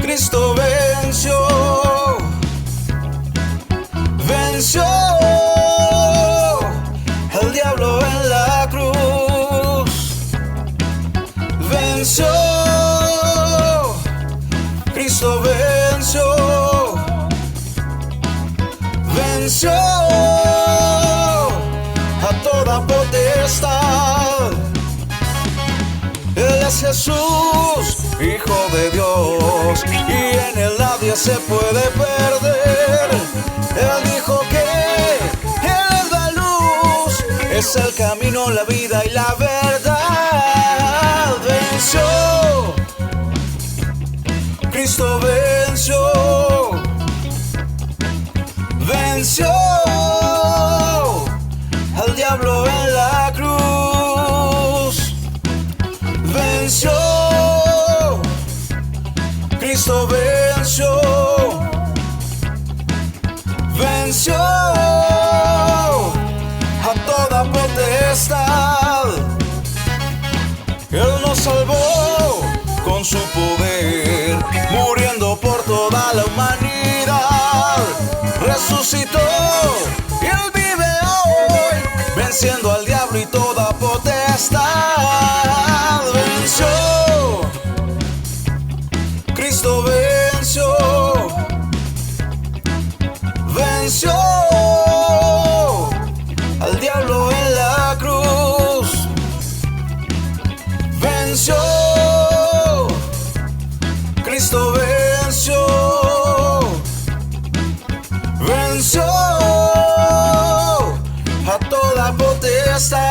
Cristo venció, venció al diablo en la cruz, venció, Cristo venció, venció a toda potestad. Él es Jesús, Hijo de Dios, y en Él nadie se puede perder. Él dijo que Él es la luz, es el camino, la vida y la verdad. Venció, Cristo venció, venció al diablo en la cruz, venció, Cristo venció, venció a toda potestad. Él nos salvó con su poder, muriendo por toda la humanidad. Resucitó y Él vive hoy, venciendo al diablo y toda potestad. Venció, Cristo venció, venció al diablo en la cruz, venció, Cristo venció, venció a toda potestad.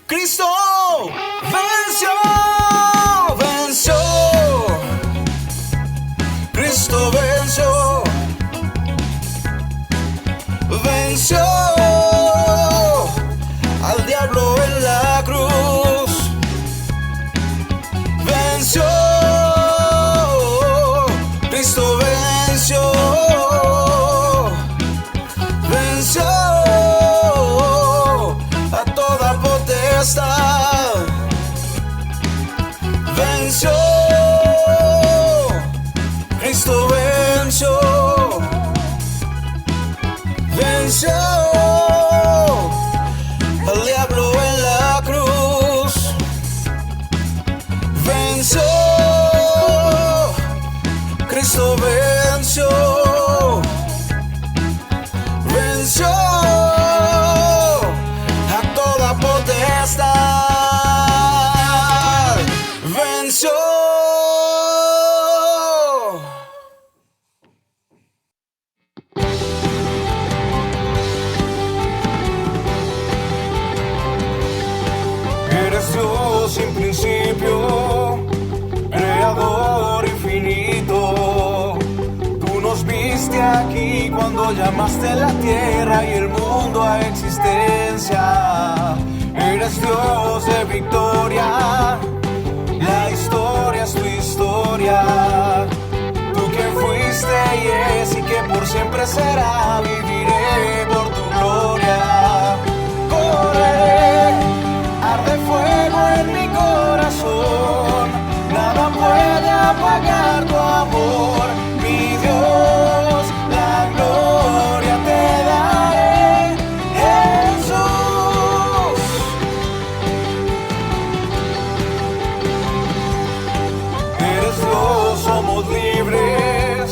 Cristo venció, venció, Cristo venció, venció al diablo en la cruz, venció, Cristo venció, venció a toda potestad, venció, Cristo venció, venció al diablo en la cruz, venció, Cristo venció, venció a toda potestad, venció. Eres Dios sin principio, creador infinito. Tú nos viste aquí cuando llamaste la tierra y el mundo a existencia. Eres Dios de victoria, la historia es tu historia. Tú que fuiste y es y que por siempre será, viviré por tu gloria. Correré, arde fuego en mi corazón, nada puede apagar tu amor, mi Dios, la gloria te daré, Jesús. Eres Dios, somos libres,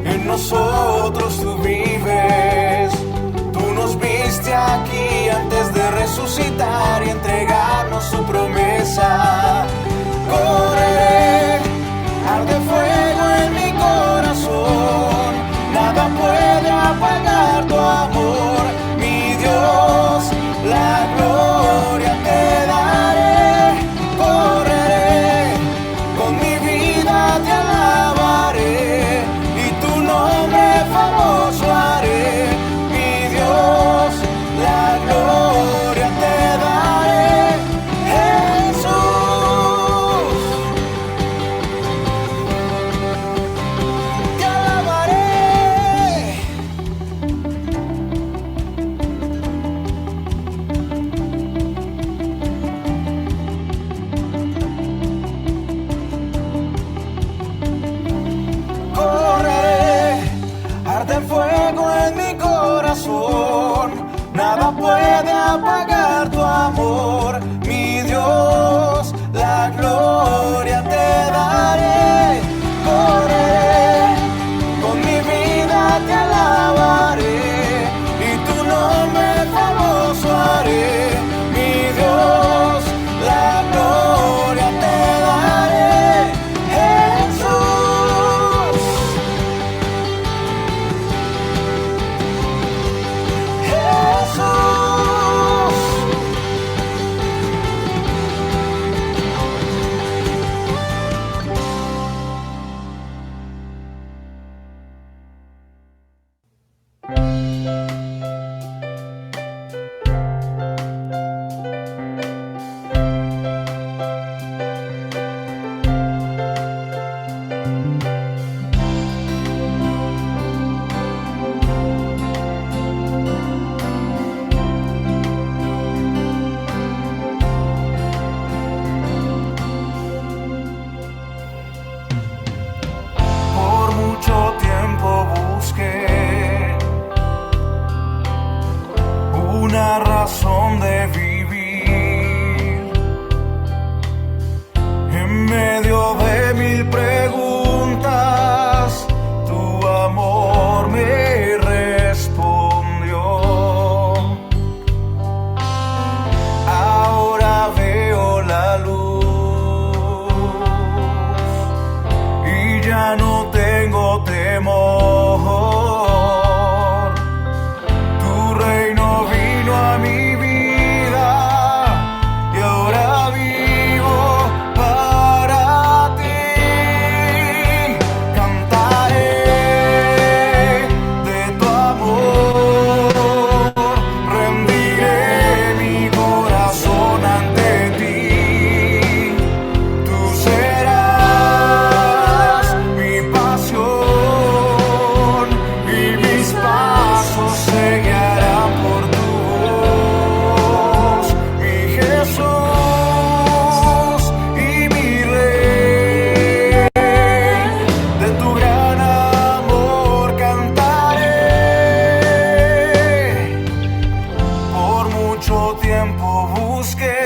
en nosotros tú vives, nada puede apagar tu amor, mi Dios, la gloria te daré, correré, con mi vida te alabaré, y tu nombre famoso haré, mi Dios, la gloria te daré, Jesús, Jesús. Por mucho tiempo busqué una razón de vivir en medio de mil preguntas. Tu amor me respondió. Ahora veo la luz y ya no tengo temor. Tu reino vino a mi vida y ahora vivo para ti. Cantaré de tu amor, rendiré mi corazón ante ti. Tú serás mi pasión y mis pasos se guiarán por tu voz, mi Jesús y mi Rey. De tu gran amor cantaré. Por mucho tiempo busqué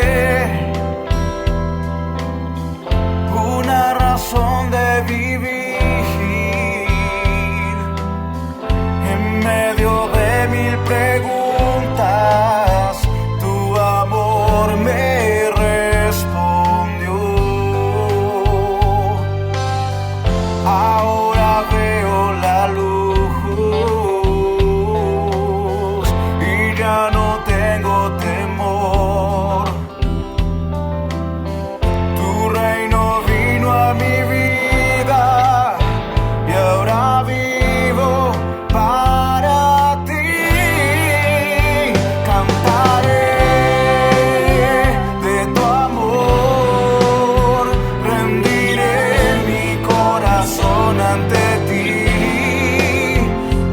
una razón de vivir en medio de mil preguntas. Tu amor me respondió. Ahora veo la luz y ya no tengo temor. Tu reino vino a mi vida y ahora vivo para ti. Cantaré de tu amor, rendiré mi corazón ante ti.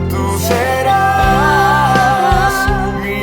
Tú serás mi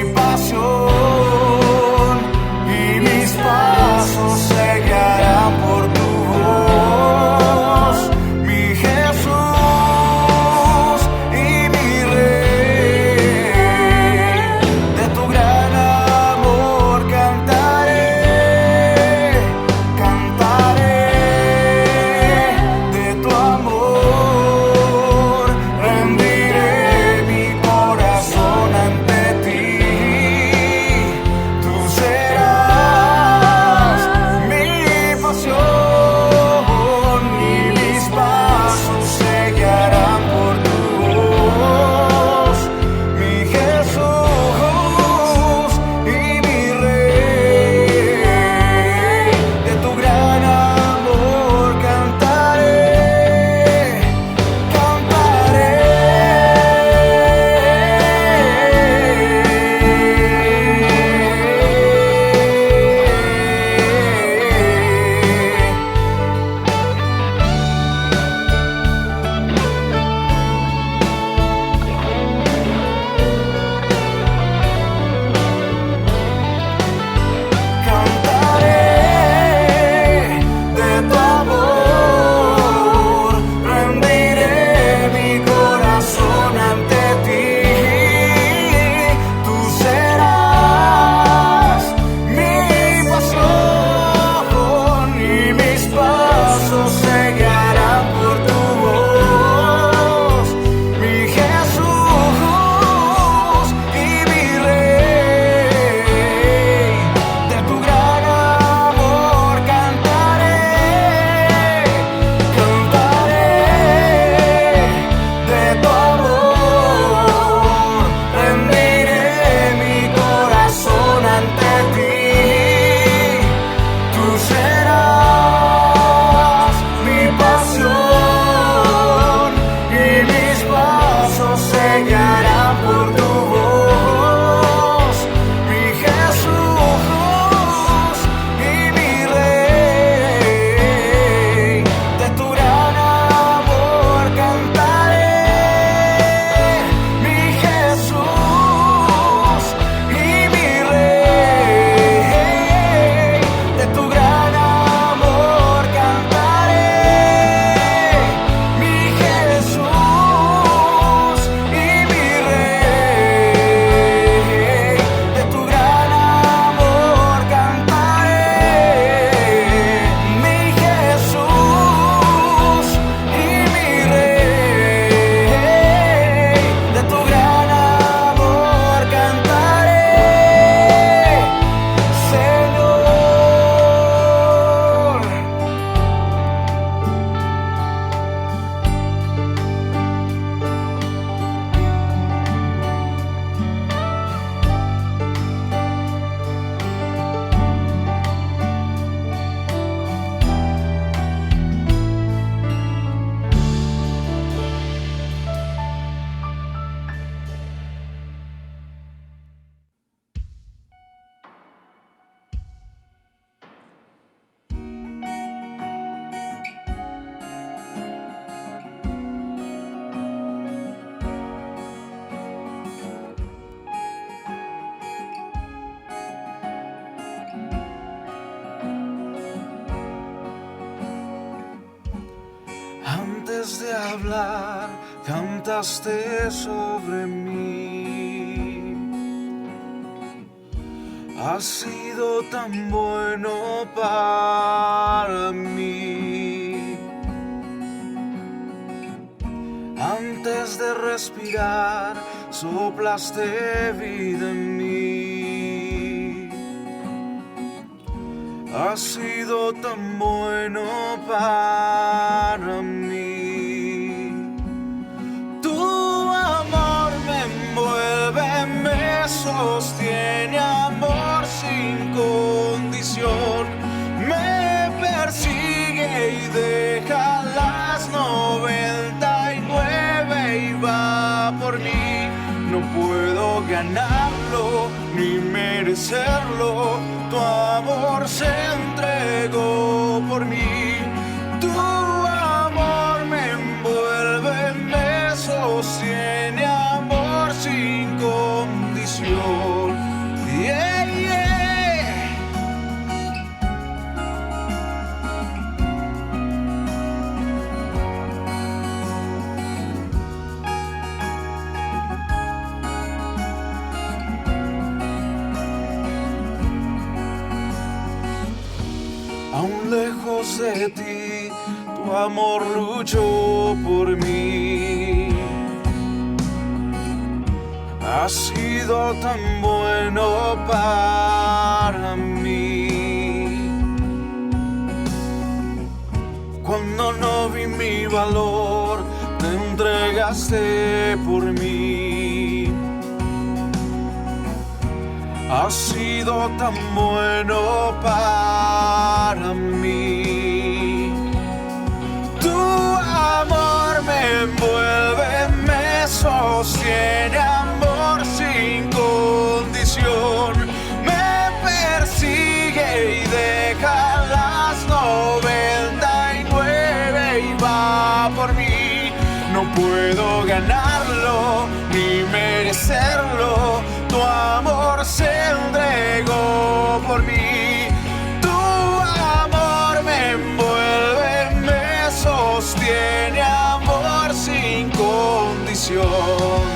Antes de hablar, cantaste sobre mí. Has sido tan bueno para mí. Antes de respirar, soplaste vida en mí. Has sido tan bueno para mí. Tu amor me envuelve, me sostiene, amor sin condición. Me persigue y deja las 99 y va por mí. No puedo ganarlo ni merecerlo. Tu amor se entregó por mí. Tu amor me envuelve, me sostiene, amor sin condición. Yeah, yeah. Aún lejos de ti, tu amor luchó por mí. Has sido tan bueno para mí. Cuando no vi mi valor, te entregaste por mí. Has sido tan bueno para mí. Tu amor me envuelve, me sostiene, amor sin condición. Me persigue y deja las 99 y va por mí. No puedo ganarlo ni merecerlo. Tu amor se entregó por mí. Tu amor me envuelve, me sostiene, amor sin condición.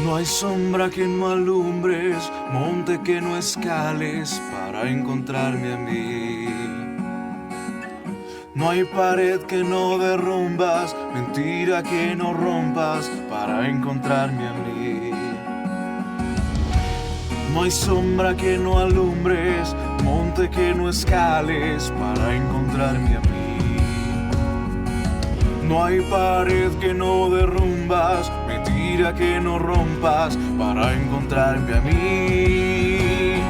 No hay sombra que no alumbres, monte que no escales para encontrarme a mí. No hay pared que no derrumbas, mentira que no rompas para encontrarme a mí. No hay sombra que no alumbres, monte que no escales para encontrarme a mí. No hay pared que no derrumbas, mentira que no rompas para encontrarme a mí.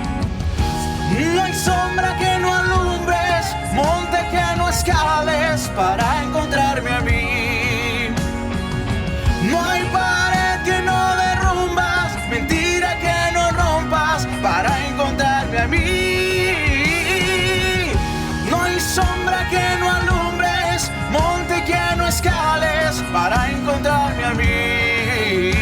No hay sombra que no alumbres, monte que no escales para encontrarme a mí. No hay pared que no derrumbas, mentira que no rompas para encontrarme a mí. No hay sombra que no alumbres, monte que no escales para encontrarme a mí.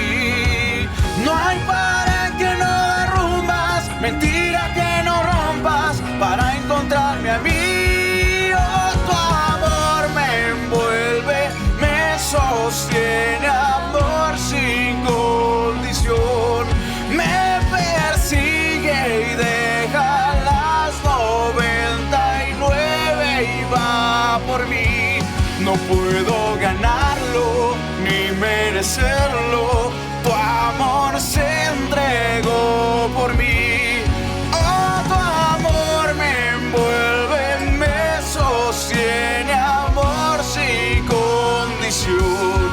No hay pared que no derrumbas, mentira que no rompas para encontrarme a mí. Oh, tu amor me envuelve, me sostiene, amor sin condición. Me persigue y deja las 99 y va por mí. No puedo ganarlo ni merecerlo. Tu amor se entregó por mí. Oh, tu amor me envuelve, me sostiene, amor sin condición.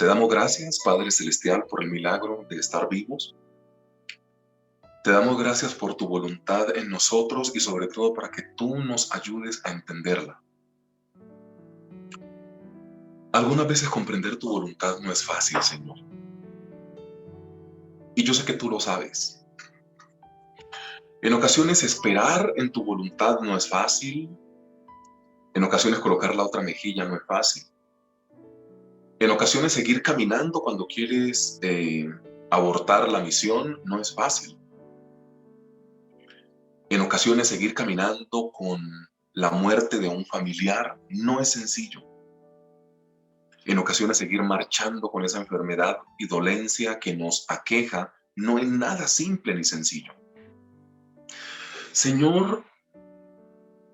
Te damos gracias, Padre Celestial, por el milagro de estar vivos. Te damos gracias por tu voluntad en nosotros y sobre todo para que tú nos ayudes a entenderla. Algunas veces comprender tu voluntad no es fácil, Señor. Y yo sé que tú lo sabes. En ocasiones esperar en tu voluntad no es fácil. En ocasiones colocar la otra mejilla no es fácil. En ocasiones seguir caminando cuando quieres abortar la misión no es fácil. En ocasiones seguir caminando con la muerte de un familiar no es sencillo. En ocasiones seguir marchando con esa enfermedad y dolencia que nos aqueja no es nada simple ni sencillo. Señor,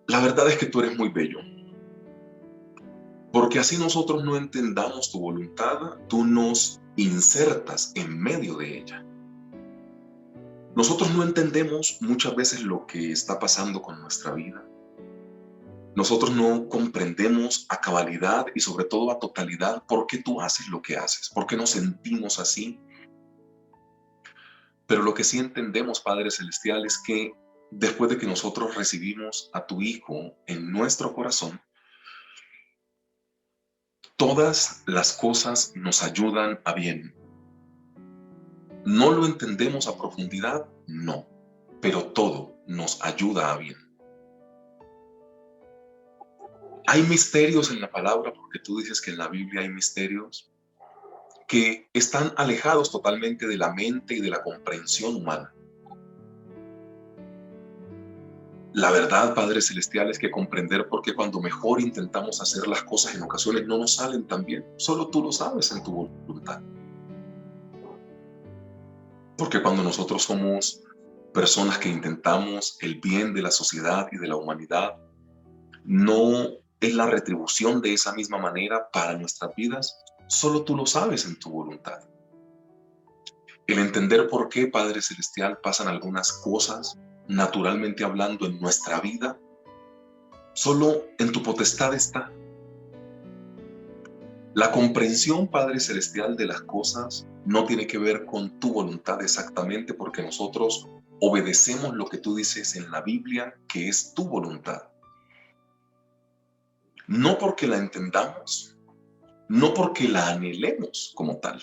la verdad es que tú eres muy bello. Porque así nosotros no entendamos tu voluntad, tú nos insertas en medio de ella. Nosotros no entendemos muchas veces lo que está pasando con nuestra vida. Nosotros no comprendemos a cabalidad y sobre todo a totalidad por qué tú haces lo que haces, por qué nos sentimos así. Pero lo que sí entendemos, Padre Celestial, es que después de que nosotros recibimos a tu Hijo en nuestro corazón, todas las cosas nos ayudan a bien. ¿No lo entendemos a profundidad? No, pero todo nos ayuda a bien. Hay misterios en la palabra, porque tú dices que en la Biblia hay misterios que están alejados totalmente de la mente y de la comprensión humana. La verdad, Padre Celestial, es que comprender por qué cuando mejor intentamos hacer las cosas en ocasiones no nos salen tan bien. Solo tú lo sabes en tu voluntad. Porque cuando nosotros somos personas que intentamos el bien de la sociedad y de la humanidad, no es la retribución de esa misma manera para nuestras vidas. Solo tú lo sabes en tu voluntad. El entender por qué, Padre Celestial, pasan algunas cosas, naturalmente hablando, en nuestra vida, solo en tu potestad está. La comprensión, Padre Celestial, de las cosas no tiene que ver con tu voluntad exactamente, porque nosotros obedecemos lo que tú dices en la Biblia, que es tu voluntad. No porque la entendamos, no porque la anhelemos como tal,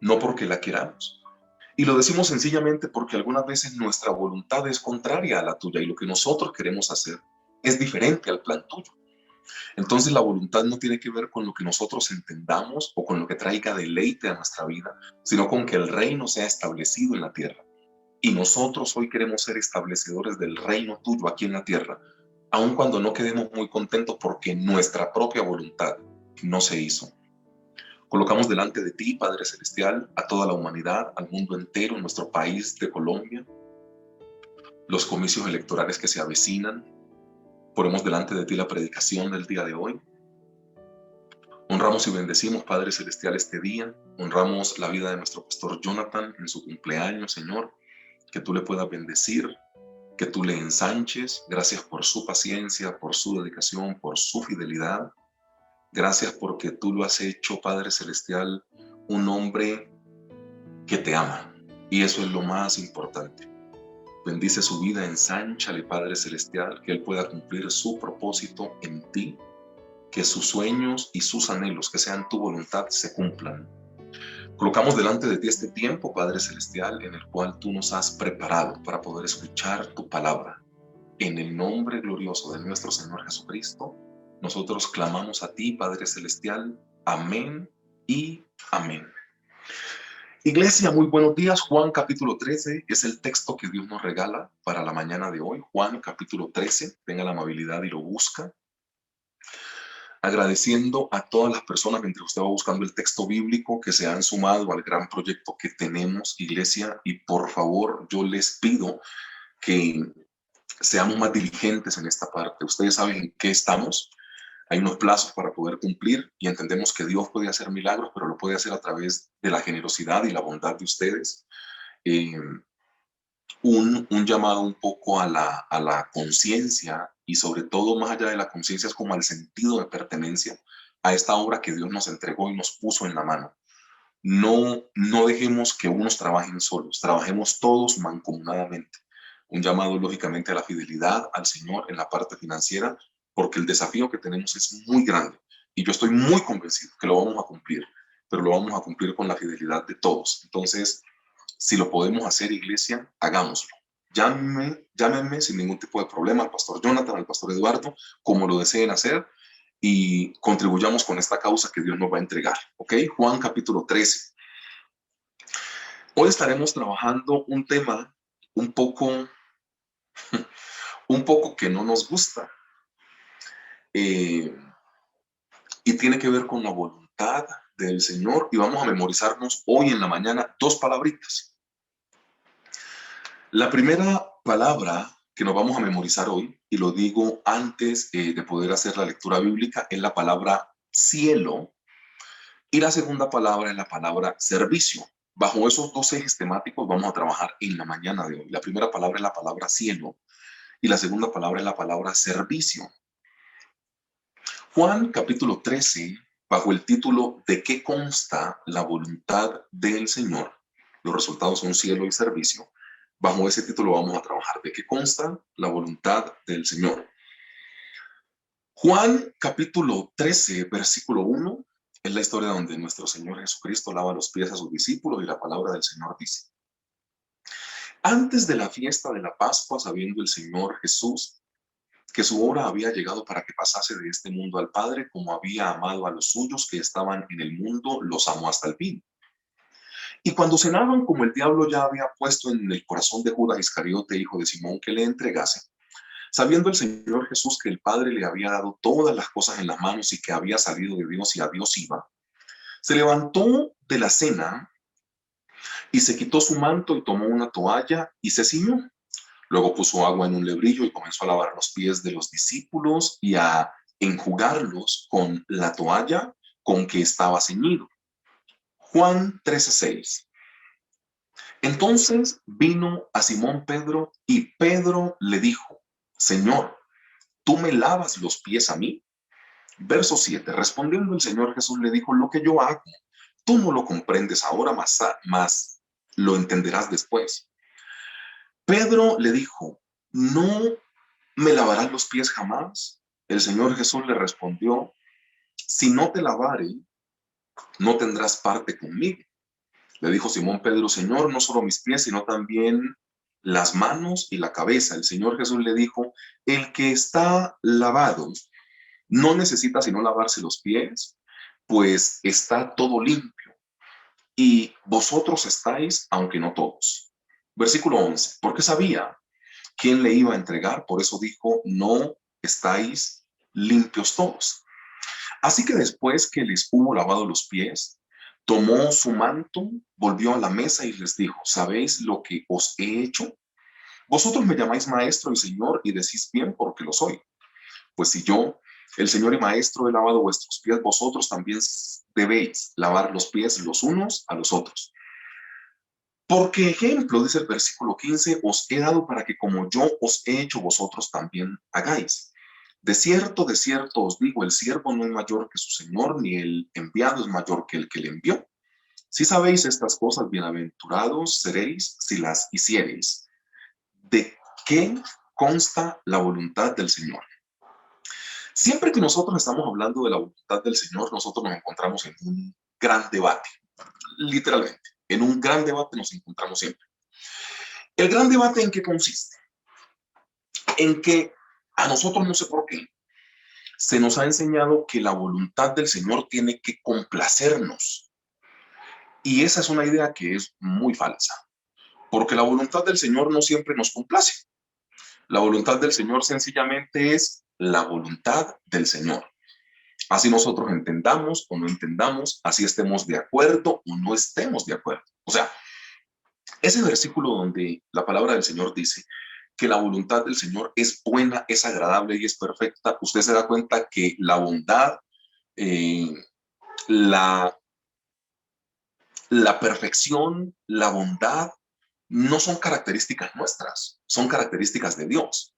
no porque la queramos. Y lo decimos sencillamente porque algunas veces nuestra voluntad es contraria a la tuya y lo que nosotros queremos hacer es diferente al plan tuyo. Entonces la voluntad no tiene que ver con lo que nosotros entendamos o con lo que traiga deleite a nuestra vida, sino con que el reino sea establecido en la tierra. Y nosotros hoy queremos ser establecedores del reino tuyo aquí en la tierra, aun cuando no quedemos muy contentos porque nuestra propia voluntad no se hizo. Colocamos delante de ti, Padre Celestial, a toda la humanidad, al mundo entero, nuestro país de Colombia, los comicios electorales que se avecinan. Ponemos delante de ti la predicación del día de hoy. Honramos y bendecimos, Padre Celestial, este día. Honramos la vida de nuestro pastor Jonathan en su cumpleaños, Señor. Que tú le puedas bendecir, que tú le ensanches. Gracias por su paciencia, por su dedicación, por su fidelidad. Gracias porque tú lo has hecho, Padre Celestial, un hombre que te ama. Y eso es lo más importante. Bendice su vida, ensánchale, Padre Celestial, que él pueda cumplir su propósito en ti, que sus sueños y sus anhelos, que sean tu voluntad, se cumplan. Colocamos delante de ti este tiempo, Padre Celestial, en el cual tú nos has preparado para poder escuchar tu palabra. En el nombre glorioso de nuestro Señor Jesucristo, nosotros clamamos a ti, Padre Celestial. Amén y amén. Iglesia, muy buenos días. Juan capítulo 13 es el texto que Dios nos regala para la mañana de hoy. Juan capítulo 13, tenga la amabilidad y lo busca. Agradeciendo a todas las personas mientras usted va buscando el texto bíblico que se han sumado al gran proyecto que tenemos, iglesia, y por favor yo les pido que seamos más diligentes en esta parte. Ustedes saben en qué estamos. Hay unos plazos para poder cumplir y entendemos que Dios puede hacer milagros, pero lo puede hacer a través de la generosidad y la bondad de ustedes. Un llamado un poco a la conciencia y sobre todo más allá de la conciencia es como al sentido de pertenencia a esta obra que Dios nos entregó y nos puso en la mano. no dejemos que unos trabajen solos, trabajemos todos mancomunadamente. Un llamado, lógicamente, a la fidelidad al Señor en la parte financiera, porque el desafío que tenemos es muy grande y yo estoy muy convencido que lo vamos a cumplir, pero lo vamos a cumplir con la fidelidad de todos. Entonces, si lo podemos hacer, iglesia, hagámoslo. Llámenme sin ningún tipo de problema al pastor Jonathan, al pastor Eduardo, como lo deseen hacer, y contribuyamos con esta causa que Dios nos va a entregar. ¿Ok? Juan capítulo 13. Hoy estaremos trabajando un tema un poco que no nos gusta, y tiene que ver con la voluntad del Señor, y vamos a memorizarnos hoy en la mañana 2 palabritas. La primera palabra que nos vamos a memorizar hoy, y lo digo antes de poder hacer la lectura bíblica, es la palabra cielo, y la segunda palabra es la palabra servicio. Bajo esos dos ejes temáticos vamos a trabajar en la mañana de hoy. La primera palabra es la palabra cielo y la segunda palabra es la palabra servicio. Juan capítulo 13, bajo el título ¿De qué consta la voluntad del Señor? Los resultados son cielo y servicio. Bajo ese título vamos a trabajar ¿de qué consta la voluntad del Señor? Juan capítulo 13, versículo 1, es la historia donde nuestro Señor Jesucristo lava los pies a sus discípulos, y la palabra del Señor dice: antes de la fiesta de la Pascua, sabiendo el Señor Jesús que su hora había llegado para que pasase de este mundo al Padre, como había amado a los suyos que estaban en el mundo, los amó hasta el fin. Y cuando cenaban, como el diablo ya había puesto en el corazón de Judas Iscariote, hijo de Simón, que le entregase, sabiendo el Señor Jesús que el Padre le había dado todas las cosas en las manos y que había salido de Dios y a Dios iba, se levantó de la cena y se quitó su manto y tomó una toalla y se ciñó. Luego puso agua en un lebrillo y comenzó a lavar los pies de los discípulos y a enjugarlos con la toalla con que estaba ceñido. Juan 13:6. Entonces vino a Simón Pedro y Pedro le dijo: Señor, ¿tú me lavas los pies a mí? Verso 7. Respondiendo el Señor Jesús le dijo: lo que yo hago, tú no lo comprendes ahora, más lo entenderás después. Pedro le dijo: ¿no me lavarás los pies jamás? El Señor Jesús le respondió: si no te lavare, no tendrás parte conmigo. Le dijo Simón Pedro: Señor, no solo mis pies, sino también las manos y la cabeza. El Señor Jesús le dijo: el que está lavado no necesita sino lavarse los pies, pues está todo limpio. Y vosotros estáis, aunque no todos. Versículo 11. Porque sabía quién le iba a entregar, por eso dijo: no estáis limpios todos. Así que después que les hubo lavado los pies, tomó su manto, volvió a la mesa y les dijo: ¿sabéis lo que os he hecho? Vosotros me llamáis maestro y señor, y decís bien, porque lo soy. Pues si yo, el Señor y Maestro, he lavado vuestros pies, vosotros también debéis lavar los pies los unos a los otros. Porque ejemplo, dice el versículo 15, os he dado para que como yo os he hecho, vosotros también hagáis. De cierto os digo, el siervo no es mayor que su señor, ni el enviado es mayor que el que le envió. Si sabéis estas cosas, bienaventurados seréis si las hiciereis. ¿De qué consta la voluntad del Señor? Siempre que nosotros estamos hablando de la voluntad del Señor, nosotros nos encontramos en un gran debate, literalmente. En un gran debate nos encontramos siempre. ¿El gran debate en qué consiste? En que a nosotros, no sé por qué, se nos ha enseñado que la voluntad del Señor tiene que complacernos. Y esa es una idea que es muy falsa, porque la voluntad del Señor no siempre nos complace. La voluntad del Señor sencillamente es la voluntad del Señor. Así nosotros entendamos o no entendamos, así estemos de acuerdo o no estemos de acuerdo. O sea, ese versículo donde la palabra del Señor dice que la voluntad del Señor es buena, es agradable y es perfecta, usted se da cuenta que la bondad, eh, la perfección, la bondad, no son características nuestras, son características de Dios.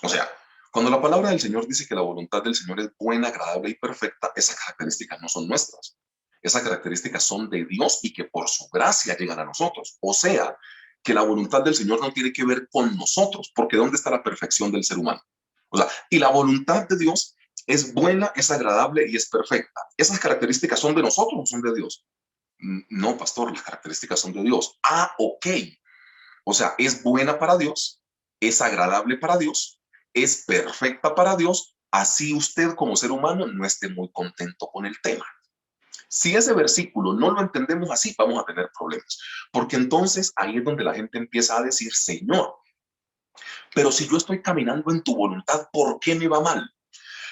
O sea, cuando la palabra del Señor dice que la voluntad del Señor es buena, agradable y perfecta, esas características no son nuestras. Esas características son de Dios y que por su gracia llegan a nosotros. O sea, que la voluntad del Señor no tiene que ver con nosotros, porque ¿dónde está la perfección del ser humano? O sea, y la voluntad de Dios es buena, es agradable y es perfecta. ¿Esas características son de nosotros o son de Dios? No, pastor, las características son de Dios. Ah, ok. O sea, es buena para Dios, es agradable para Dios, es perfecta para Dios, así usted como ser humano no esté muy contento con el tema. Si ese versículo no lo entendemos así, vamos a tener problemas, porque entonces ahí es donde la gente empieza a decir, Señor, pero si yo estoy caminando en tu voluntad, ¿por qué me va mal?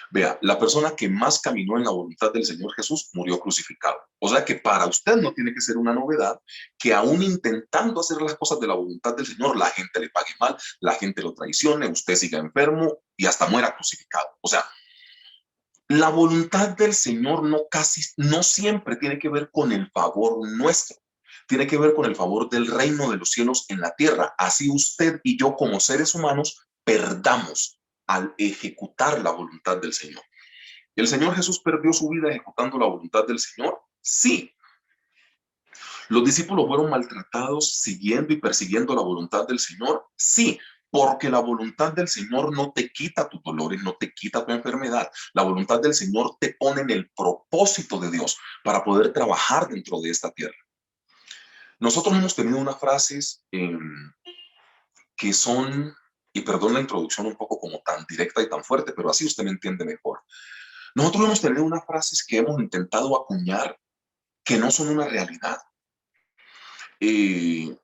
Vea, la persona que más caminó en la voluntad del Señor Jesús murió crucificado. O sea que para usted no tiene que ser una novedad que aún intentando hacer las cosas de la voluntad del Señor, la gente le pague mal, la gente lo traicione, usted siga enfermo y hasta muera crucificado. O sea, la voluntad del Señor no siempre tiene que ver con el favor nuestro. Tiene que ver con el favor del reino de los cielos en la tierra. Así usted y yo como seres humanos perdamos al ejecutar la voluntad del Señor. ¿El Señor Jesús perdió su vida ejecutando la voluntad del Señor? Sí. ¿Los discípulos fueron maltratados siguiendo y persiguiendo la voluntad del Señor? Sí, porque la voluntad del Señor no te quita tus dolores, no te quita tu enfermedad. La voluntad del Señor te pone en el propósito de Dios para poder trabajar dentro de esta tierra. Nosotros hemos tenido unas frases que son, y perdón la introducción un poco como tan directa y tan fuerte, pero así usted me entiende mejor. Nosotros hemos tenido unas frases que hemos intentado acuñar que no son una realidad. Y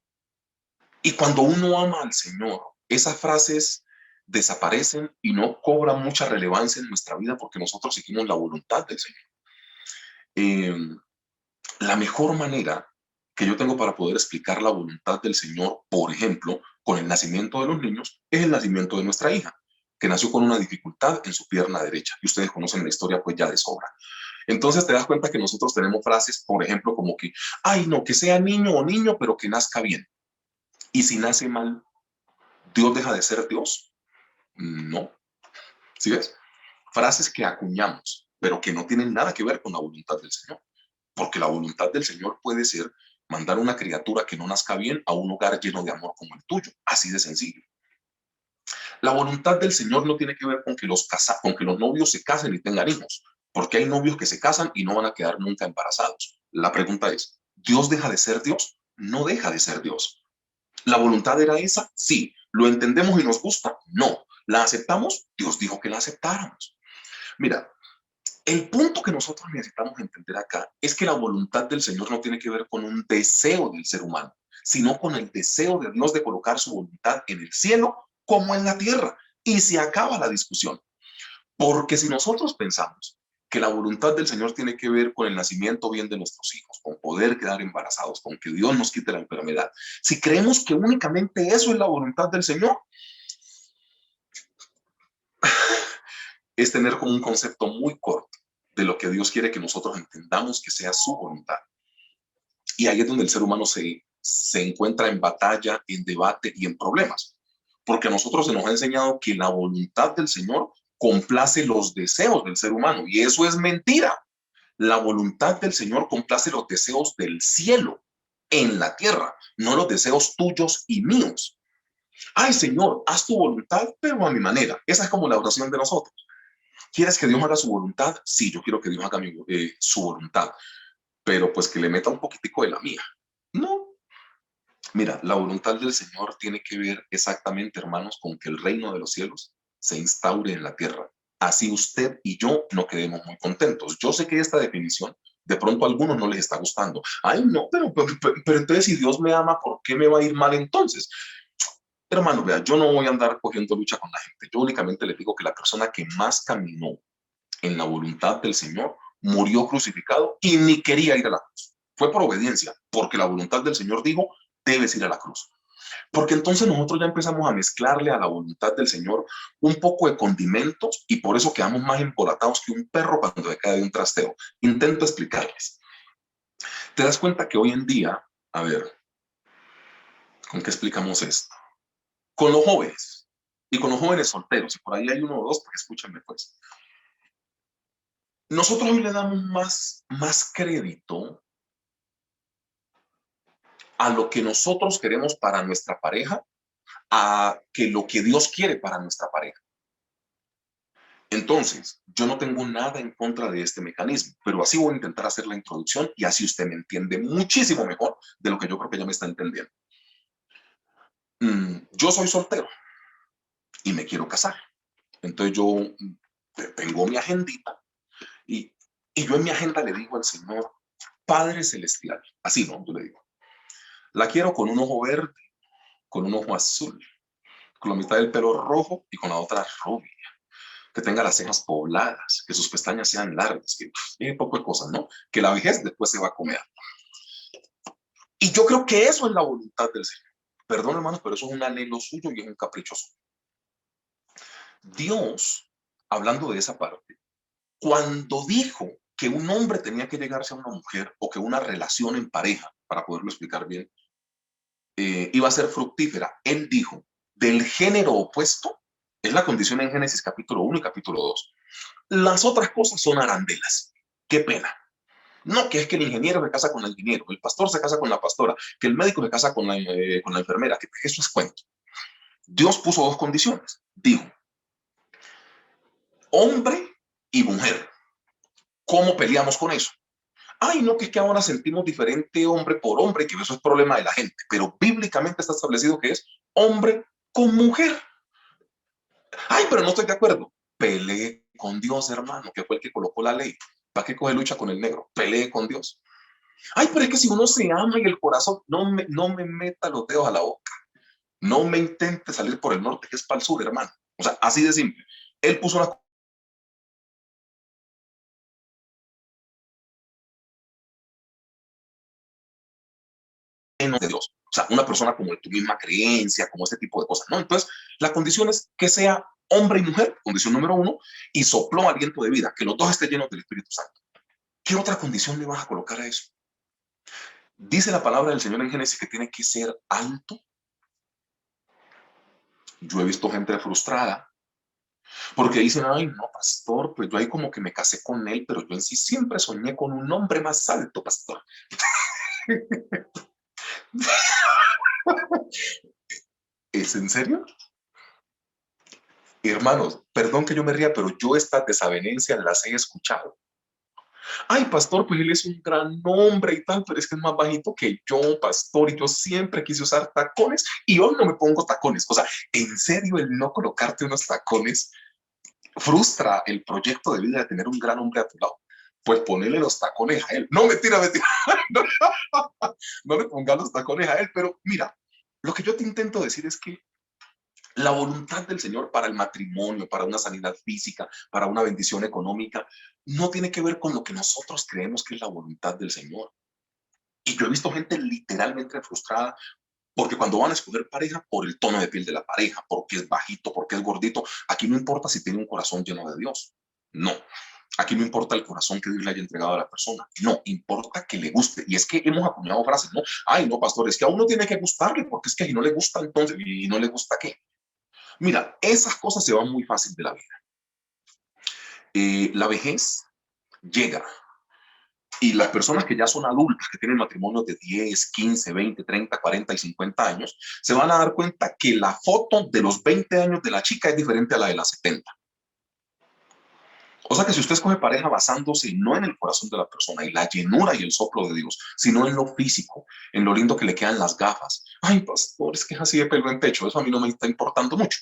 cuando uno ama al Señor, esas frases desaparecen y no cobran mucha relevancia en nuestra vida porque nosotros seguimos la voluntad del Señor. La mejor manera que yo tengo para poder explicar la voluntad del Señor, por ejemplo, con el nacimiento de los niños, es el nacimiento de nuestra hija, que nació con una dificultad en su pierna derecha. Y ustedes conocen la historia pues ya de sobra. Entonces te das cuenta que nosotros tenemos frases, por ejemplo, como que, ay, no, que sea niño o niño, pero que nazca bien. Y si nace mal, ¿Dios deja de ser Dios? No. ¿Sí ves? Frases que acuñamos, pero que no tienen nada que ver con la voluntad del Señor. Porque la voluntad del Señor puede ser mandar una criatura que no nazca bien a un hogar lleno de amor como el tuyo. Así de sencillo. La voluntad del Señor no tiene que ver con que con que los novios se casen y tengan hijos, porque hay novios que se casan y no van a quedar nunca embarazados. La pregunta es, ¿Dios deja de ser Dios? No deja de ser Dios. ¿La voluntad era esa? Sí. ¿Lo entendemos y nos gusta? No. ¿La aceptamos? Dios dijo que la aceptáramos. Mira, el punto que nosotros necesitamos entender acá es que la voluntad del Señor no tiene que ver con un deseo del ser humano, sino con el deseo de Dios de colocar su voluntad en el cielo como en la tierra. Y se acaba la discusión. Porque si nosotros pensamos que la voluntad del Señor tiene que ver con el nacimiento bien de nuestros hijos, con poder quedar embarazados, con que Dios nos quite la enfermedad, si creemos que únicamente eso es la voluntad del Señor, es tener como un concepto muy corto de lo que Dios quiere que nosotros entendamos que sea su voluntad. Y ahí es donde el ser humano se encuentra en batalla, en debate y en problemas. Porque a nosotros se nos ha enseñado que la voluntad del Señor complace los deseos del ser humano. Y eso es mentira. La voluntad del Señor complace los deseos del cielo en la tierra, no los deseos tuyos y míos. Ay, Señor, haz tu voluntad, pero a mi manera. Esa es como la oración de nosotros. ¿Quieres que Dios haga su voluntad? Sí, yo quiero que Dios haga su voluntad, pero pues que le meta un poquitico de la mía. No. Mira, la voluntad del Señor tiene que ver exactamente, hermanos, con que el reino de los cielos se instaure en la tierra. Así usted y yo no quedemos muy contentos. Yo sé que esta definición de pronto a algunos no les está gustando. Ay, no, pero entonces si Dios me ama, ¿por qué me va a ir mal entonces? Hermano, vea, yo no voy a andar cogiendo lucha con la gente. Yo únicamente le digo que la persona que más caminó en la voluntad del Señor murió crucificado y ni quería ir a la cruz. Fue por obediencia, porque la voluntad del Señor dijo, debes ir a la cruz. Porque entonces nosotros ya empezamos a mezclarle a la voluntad del Señor un poco de condimentos y por eso quedamos más embolatados que un perro cuando se cae de un trasteo. Intento explicarles. Te das cuenta que hoy en día, a ver, ¿con qué explicamos esto? Con los jóvenes y con los jóvenes solteros, y por ahí hay uno o dos, porque escúchenme pues. nosotros hoy le damos más crédito a lo que nosotros queremos para nuestra pareja, a que lo que Dios quiere para nuestra pareja. Entonces, yo no tengo nada en contra de este mecanismo, pero así voy a intentar hacer la introducción y así usted me entiende muchísimo mejor de lo que yo creo que ya me está entendiendo. Yo soy soltero y me quiero casar. Entonces yo tengo mi agendita y yo en mi agenda le digo al Señor, Padre Celestial, así no, yo le digo, la quiero con un ojo verde, con un ojo azul, con la mitad del pelo rojo y con la otra rubia, que tenga las cejas pobladas, que sus pestañas sean largas, que tiene poco de cosas, ¿no? Que la vejez después se va a comer. Y yo creo que eso es la voluntad del Señor. Perdón, hermanos, pero eso es un anhelo suyo y es un capricho suyo. Dios, hablando de esa parte, cuando dijo que un hombre tenía que llegarse a una mujer o que una relación en pareja, para poderlo explicar bien, iba a ser fructífera, él dijo, del género opuesto, es la condición en Génesis capítulo 1 y capítulo 2. Las otras cosas son arandelas. Qué pena. No, que es que el ingeniero se casa con el ingeniero, el pastor se casa con la pastora, que el médico se casa con la enfermera, que eso es cuento. Dios puso dos condiciones. Dijo, hombre y mujer. ¿Cómo peleamos con eso? Ay, no, que es que ahora sentimos diferente hombre por hombre, que eso es problema de la gente, pero bíblicamente está establecido que es hombre con mujer. Ay, pero no estoy de acuerdo. Pelee con Dios, hermano, que fue el que colocó la ley. ¿Para qué coge lucha con el negro? Pelee con Dios. Ay, pero es que si uno se ama y el corazón, no me meta los dedos a la boca. No me intente salir por el norte, que es para el sur, hermano. O sea, así de simple. Él puso una de Dios. O sea, una persona como tu misma creencia, como este tipo de cosas, ¿no? Entonces, la condición es que sea hombre y mujer, condición número 1, y sopló aliento de vida, que los dos estén llenos del Espíritu Santo. ¿Qué otra condición le vas a colocar a eso? Dice la palabra del Señor en Génesis que tiene que ser alto. Yo he visto gente frustrada porque dicen, ay, no, pastor, pues yo ahí como que me casé con él, pero yo en sí siempre soñé con un hombre más alto, pastor. ¿Es en serio? Hermanos, perdón que yo me ría, pero yo estas desavenencias las he escuchado. Ay, pastor, pues él es un gran hombre y tal, pero es que es más bajito que yo, pastor, y yo siempre quise usar tacones y hoy no me pongo tacones. O sea, en serio, el no colocarte unos tacones frustra el proyecto de vida de tener un gran hombre a tu lado. Pues ponele los tacones a él. No, mentira, mentira. No le pongas los tacones a él, pero mira, lo que yo te intento decir es que la voluntad del Señor para el matrimonio, para una sanidad física, para una bendición económica, no tiene que ver con lo que nosotros creemos que es la voluntad del Señor. Y yo he visto gente literalmente frustrada porque cuando van a escoger pareja, por el tono de piel de la pareja, porque es bajito, porque es gordito, aquí no importa si tiene un corazón lleno de Dios. No. Aquí no importa el corazón que Dios le haya entregado a la persona. No, importa que le guste. Y es que hemos acuñado frases, ¿no? Ay, no, pastor, es que a uno tiene que gustarle, porque es que si no le gusta, entonces, ¿y no le gusta qué? Mira, esas cosas se van muy fácil de la vida. La vejez llega y las personas que ya son adultas, que tienen matrimonios de 10, 15, 20, 30, 40 y 50 años, se van a dar cuenta que la foto de los 20 años de la chica es diferente a la de las 70. O sea que si usted escoge pareja basándose no en el corazón de la persona y la llenura y el soplo de Dios, sino en lo físico, en lo lindo que le quedan las gafas. Ay, pastor, es que es así de pelo en pecho, eso a mí no me está importando mucho.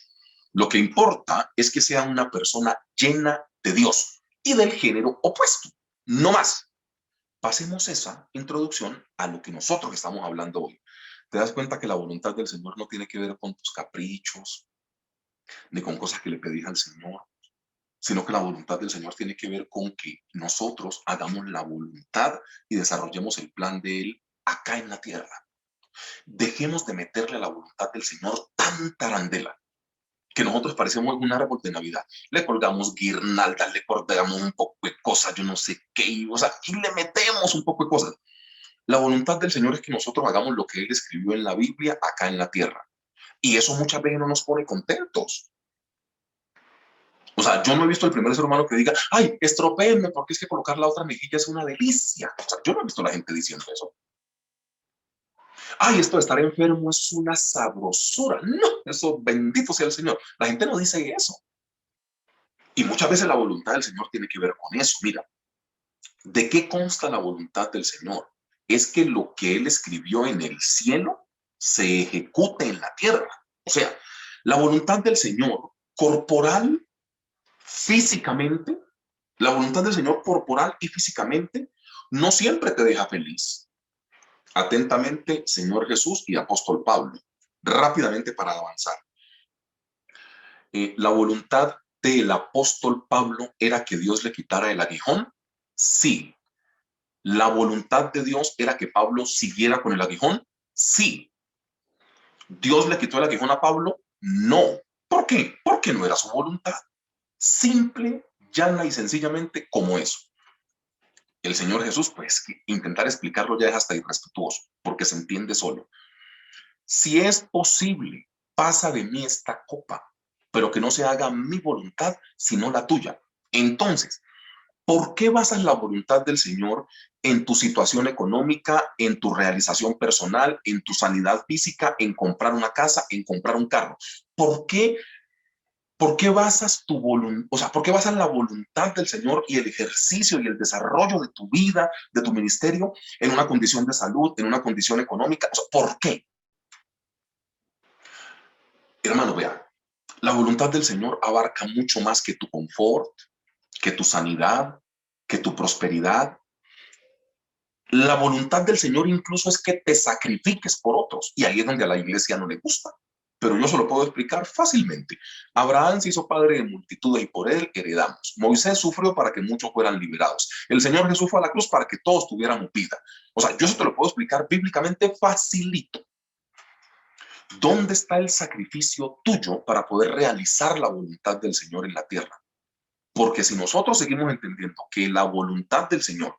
Lo que importa es que sea una persona llena de Dios y del género opuesto, no más. Pasemos esa introducción a lo que nosotros estamos hablando hoy. Te das cuenta que la voluntad del Señor no tiene que ver con tus caprichos, ni con cosas que le pedís al Señor, sino que la voluntad del Señor tiene que ver con que nosotros hagamos la voluntad y desarrollemos el plan de Él acá en la tierra. Dejemos de meterle a la voluntad del Señor tanta arandela que nosotros parecemos un árbol de Navidad. Le colgamos guirnaldas, le colgamos un poco de cosas, yo no sé qué, o sea, y le metemos un poco de cosas. La voluntad del Señor es que nosotros hagamos lo que Él escribió en la Biblia acá en la tierra. Y eso muchas veces no nos pone contentos. O sea, yo no he visto el primer ser humano que diga, ay, estropéenme porque es que colocar la otra mejilla es una delicia. O sea, yo no he visto a la gente diciendo eso. Ay, esto de estar enfermo es una sabrosura. No, eso bendito sea el Señor. La gente no dice eso. Y muchas veces la voluntad del Señor tiene que ver con eso. Mira, ¿de qué consta la voluntad del Señor? Es que lo que Él escribió en el cielo se ejecute en la tierra. O sea, la voluntad del Señor corporal, físicamente, la voluntad del Señor corporal y físicamente no siempre te deja feliz. Atentamente, Señor Jesús y Apóstol Pablo. Rápidamente para avanzar. La voluntad del apóstol Pablo era que Dios le quitara el aguijón. Sí. La voluntad de Dios era que Pablo siguiera con el aguijón. Sí. Dios le quitó el aguijón a Pablo. No. ¿Por qué? Porque no era su voluntad. Simple, llana y sencillamente como eso. El Señor Jesús, pues, intentar explicarlo ya es hasta irrespetuoso, porque se entiende solo. Si es posible, pasa de mí esta copa, pero que no se haga mi voluntad, sino la tuya. Entonces, ¿por qué basas la voluntad del Señor en tu situación económica, en tu realización personal, en tu sanidad física, en comprar una casa, en comprar un carro? ¿Por qué ¿Por qué basas tu voluntad, o sea, por qué basas la voluntad del Señor y el ejercicio y el desarrollo de tu vida, de tu ministerio, en una condición de salud, en una condición económica? O sea, ¿por qué? Hermano, vea, la voluntad del Señor abarca mucho más que tu confort, que tu sanidad, que tu prosperidad. La voluntad del Señor incluso es que te sacrifiques por otros. Y ahí es donde a la iglesia no le gusta. Pero yo se lo puedo explicar fácilmente. Abraham se hizo padre de multitudes y por él heredamos. Moisés sufrió para que muchos fueran liberados. El Señor Jesús fue a la cruz para que todos tuviéramos vida. O sea, yo se te lo puedo explicar bíblicamente facilito. ¿Dónde está el sacrificio tuyo para poder realizar la voluntad del Señor en la tierra? Porque si nosotros seguimos entendiendo que la voluntad del Señor,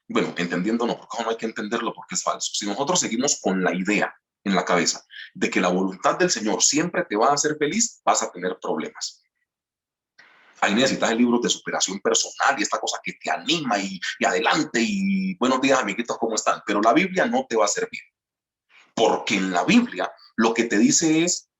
bueno, entendiendo no, porque no hay que entenderlo porque es falso. Si nosotros seguimos con la idea en la cabeza de que la voluntad del Señor siempre te va a hacer feliz, vas a tener problemas. Ahí necesitas el libro de superación personal y esta cosa que te anima y adelante y buenos días amiguitos, ¿cómo están? Pero la Biblia no te va a servir. Porque en la Biblia lo que te dice es,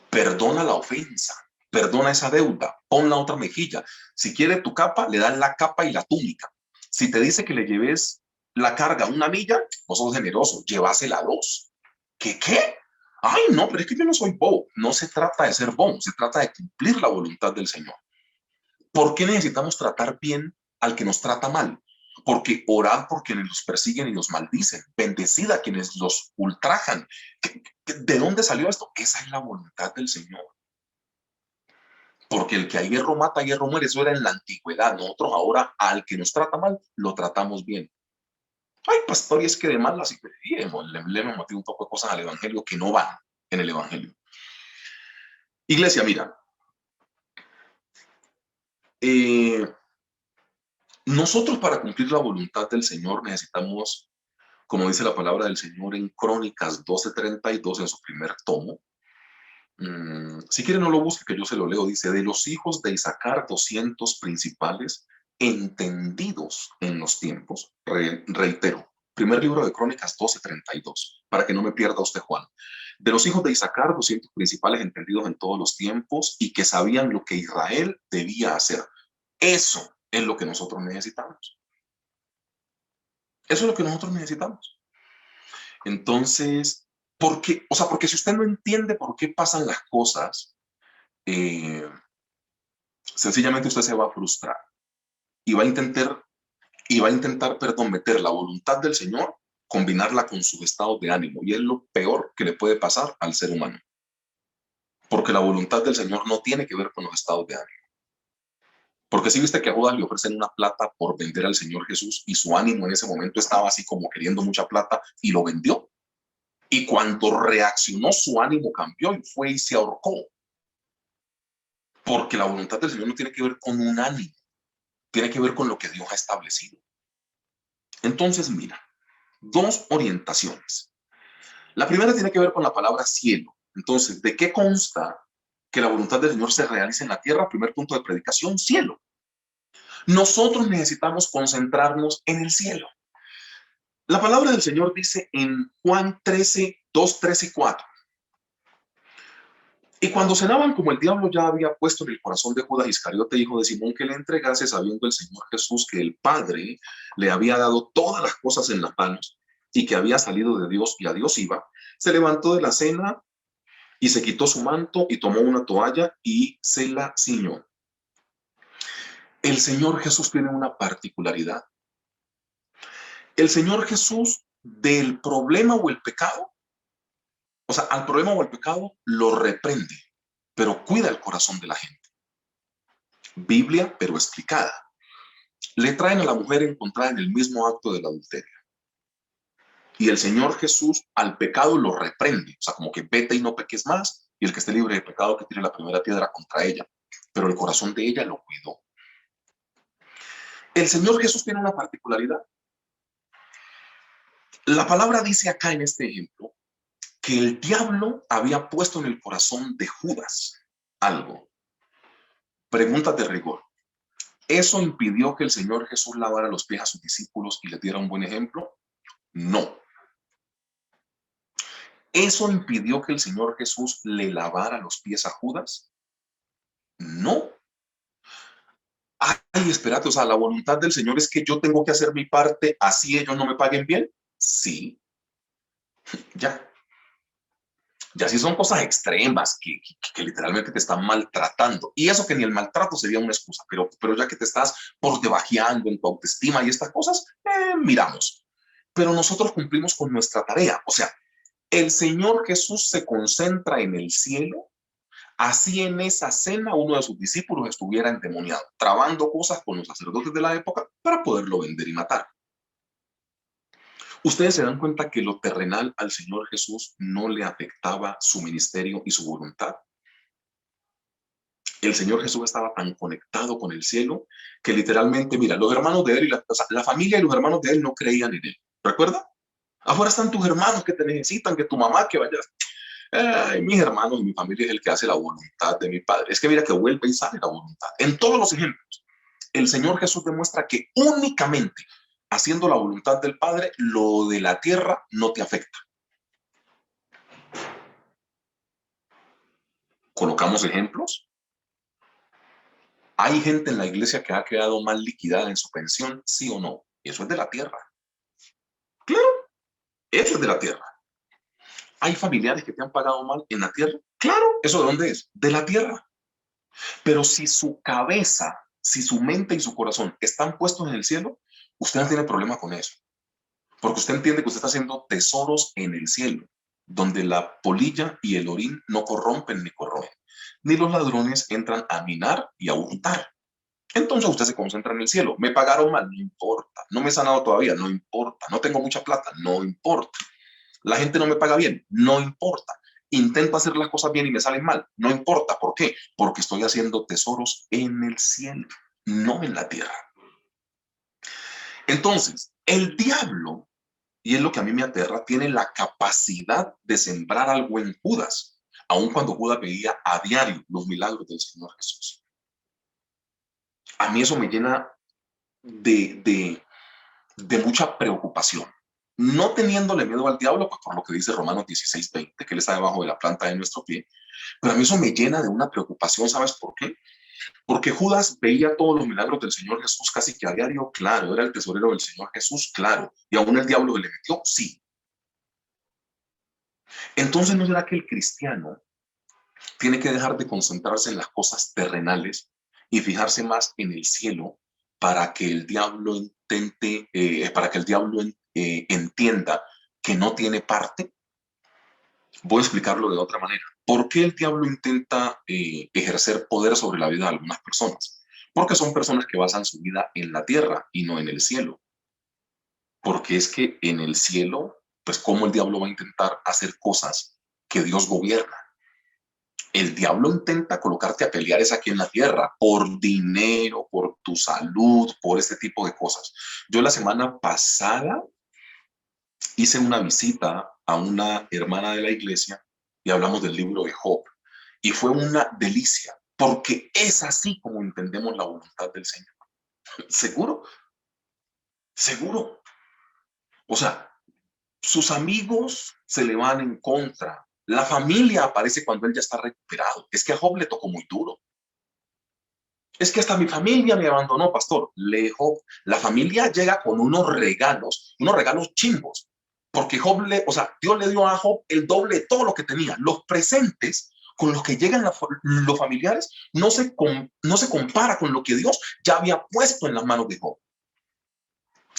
perdona la ofensa, perdona esa deuda, pon la otra mejilla. Si quiere tu capa, le das la capa y la túnica. Si te dice que le lleves la carga una milla, vos sos generoso, llévasela dos. ¿Qué? Ay, no, pero es que yo no soy bobo. No se trata de ser bobo, se trata de cumplir la voluntad del Señor. ¿Por qué necesitamos tratar bien al que nos trata mal? Porque orad por quienes los persiguen y los maldicen. Bendecid a quienes los ultrajan. ¿De dónde salió esto? Esa es la voluntad del Señor. Porque el que a hierro mata, a hierro muere. Eso era en la antigüedad. Nosotros ahora al que nos trata mal, lo tratamos bien. Ay, pastor, y es que de mal las le hemos metido un poco de cosas al evangelio que no van en el evangelio. Iglesia, mira, nosotros para cumplir la voluntad del Señor necesitamos, como dice la palabra del Señor en Crónicas 12:32 en su primer tomo. Si quieren no lo busque, que yo se lo leo. Dice, de los hijos de Isaacar 200 principales entendidos en los tiempos. Reitero, primer libro de Crónicas 12:32, para que no me pierda usted, Juan. De los hijos de Isaacar 200 principales entendidos en todos los tiempos y que sabían lo que Israel debía hacer. Eso es lo que nosotros necesitamos. Eso es lo que nosotros necesitamos. Entonces, porque si usted no entiende por qué pasan las cosas, sencillamente usted se va a frustrar y va a intentar, meter la voluntad del Señor, combinarla con sus estados de ánimo. Y es lo peor que le puede pasar al ser humano. Porque la voluntad del Señor no tiene que ver con los estados de ánimo. Porque si viste que a Judas le ofrecen una plata por vender al Señor Jesús y su ánimo en ese momento estaba así como queriendo mucha plata y lo vendió. Y cuando reaccionó, su ánimo cambió y fue y se ahorcó. Porque la voluntad del Señor no tiene que ver con un ánimo, tiene que ver con lo que Dios ha establecido. Entonces, mira, dos orientaciones. La primera tiene que ver con la palabra cielo. Entonces, ¿de qué consta que la voluntad del Señor se realice en la tierra, primer punto de predicación, cielo. Nosotros necesitamos concentrarnos en el cielo. La palabra del Señor dice en Juan 13, 2, 3 y 4. Y cuando cenaban, como el diablo ya había puesto en el corazón de Judas Iscariote, hijo de Simón, que le entregase, sabiendo el Señor Jesús que el Padre le había dado todas las cosas en las manos y que había salido de Dios y a Dios iba, se levantó de la cena y se quitó su manto y tomó una toalla y se la ciñó. El Señor Jesús tiene una particularidad. El Señor Jesús del problema o el pecado, o sea, al problema o al pecado lo reprende, pero cuida el corazón de la gente. Biblia, pero explicada. Le traen a la mujer encontrada en el mismo acto del adulterio. Y el Señor Jesús al pecado lo reprende, o sea, como que vete y no peques más, y el que esté libre de pecado que tire la primera piedra contra ella. Pero el corazón de ella lo cuidó. El Señor Jesús tiene una particularidad. La palabra dice acá en este ejemplo que el diablo había puesto en el corazón de Judas algo. Pregunta de rigor. ¿Eso impidió que el Señor Jesús lavara los pies a sus discípulos y les diera un buen ejemplo? No. ¿Eso impidió que el Señor Jesús le lavara los pies a Judas? No. Ay, espérate, o sea, la voluntad del Señor es que yo tengo que hacer mi parte, así ellos no me paguen bien. Sí. Ya. Ya sí son cosas extremas que literalmente te están maltratando. Y eso que ni el maltrato sería una excusa, pero ya que te estás por debajeando en tu autoestima y estas cosas, miramos. Pero nosotros cumplimos con nuestra tarea. O sea, el Señor Jesús se concentra en el cielo, así en esa cena uno de sus discípulos estuviera endemoniado, trabando cosas con los sacerdotes de la época para poderlo vender y matar. Ustedes se dan cuenta que lo terrenal al Señor Jesús no le afectaba su ministerio y su voluntad. El Señor Jesús estaba tan conectado con el cielo que literalmente, mira, los hermanos de él, o sea, la familia y los hermanos de él no creían en él. ¿Recuerda? Afuera están tus hermanos que te necesitan, que tu mamá que vayas. Mis hermanos y mi familia es el que hace la voluntad de mi Padre. Es que mira que vuelve y sale la voluntad. En todos los ejemplos, el Señor Jesús demuestra que únicamente haciendo la voluntad del Padre, lo de la tierra no te afecta. ¿Colocamos ejemplos? ¿Hay gente en la iglesia que ha quedado mal liquidada en su pensión? ¿Sí o no? Eso es de la tierra. Claro, eso es de la tierra. ¿Hay familiares que te han pagado mal en la tierra? Claro, ¿eso de dónde es? De la tierra. Pero si su cabeza, si su mente y su corazón están puestos en el cielo, usted no tiene problema con eso. Porque usted entiende que usted está haciendo tesoros en el cielo, donde la polilla y el orín no corrompen ni corroen, ni los ladrones entran a minar y a hurtar. Entonces usted se concentra en el cielo. Me pagaron mal, no importa. No me he sanado todavía, no importa. No tengo mucha plata, no importa. La gente no me paga bien, no importa. Intento hacer las cosas bien y me salen mal, no importa. ¿Por qué? Porque estoy haciendo tesoros en el cielo, no en la tierra. Entonces, el diablo, y es lo que a mí me aterra, tiene la capacidad de sembrar algo en Judas, aun cuando Judas veía a diario los milagros del Señor Jesús. A mí eso me llena de mucha preocupación. No teniéndole miedo al diablo, pues por lo que dice Romanos 16:20, que él está debajo de la planta de nuestro pie, pero a mí eso me llena de una preocupación, ¿sabes por qué? Porque Judas veía todos los milagros del Señor Jesús casi que a diario, claro, era el tesorero del Señor Jesús, claro, y aún el diablo le metió, sí. Entonces, ¿no será que el cristiano tiene que dejar de concentrarse en las cosas terrenales y fijarse más en el cielo para que el diablo entienda que no tiene parte? Voy a explicarlo de otra manera. ¿Por qué el diablo intenta ejercer poder sobre la vida de algunas personas? Porque son personas que basan su vida en la tierra y no en el cielo. Porque es que en el cielo, pues ¿cómo el diablo va a intentar hacer cosas que Dios gobierna? El diablo intenta colocarte a pelear es aquí en la tierra, por dinero, por tu salud, por este tipo de cosas. Yo la semana pasada hice una visita a una hermana de la iglesia y hablamos del libro de Job. Y fue una delicia, porque es así como entendemos la voluntad del Señor. ¿Seguro? Seguro. O sea, sus amigos se le van en contra. La familia aparece cuando él ya está recuperado. Es que a Job le tocó muy duro. Es que hasta mi familia me abandonó, pastor. Job, la familia llega con unos regalos chimbos. Porque Dios le dio a Job el doble de todo lo que tenía. Los presentes con los que llegan los familiares no se compara con lo que Dios ya había puesto en las manos de Job.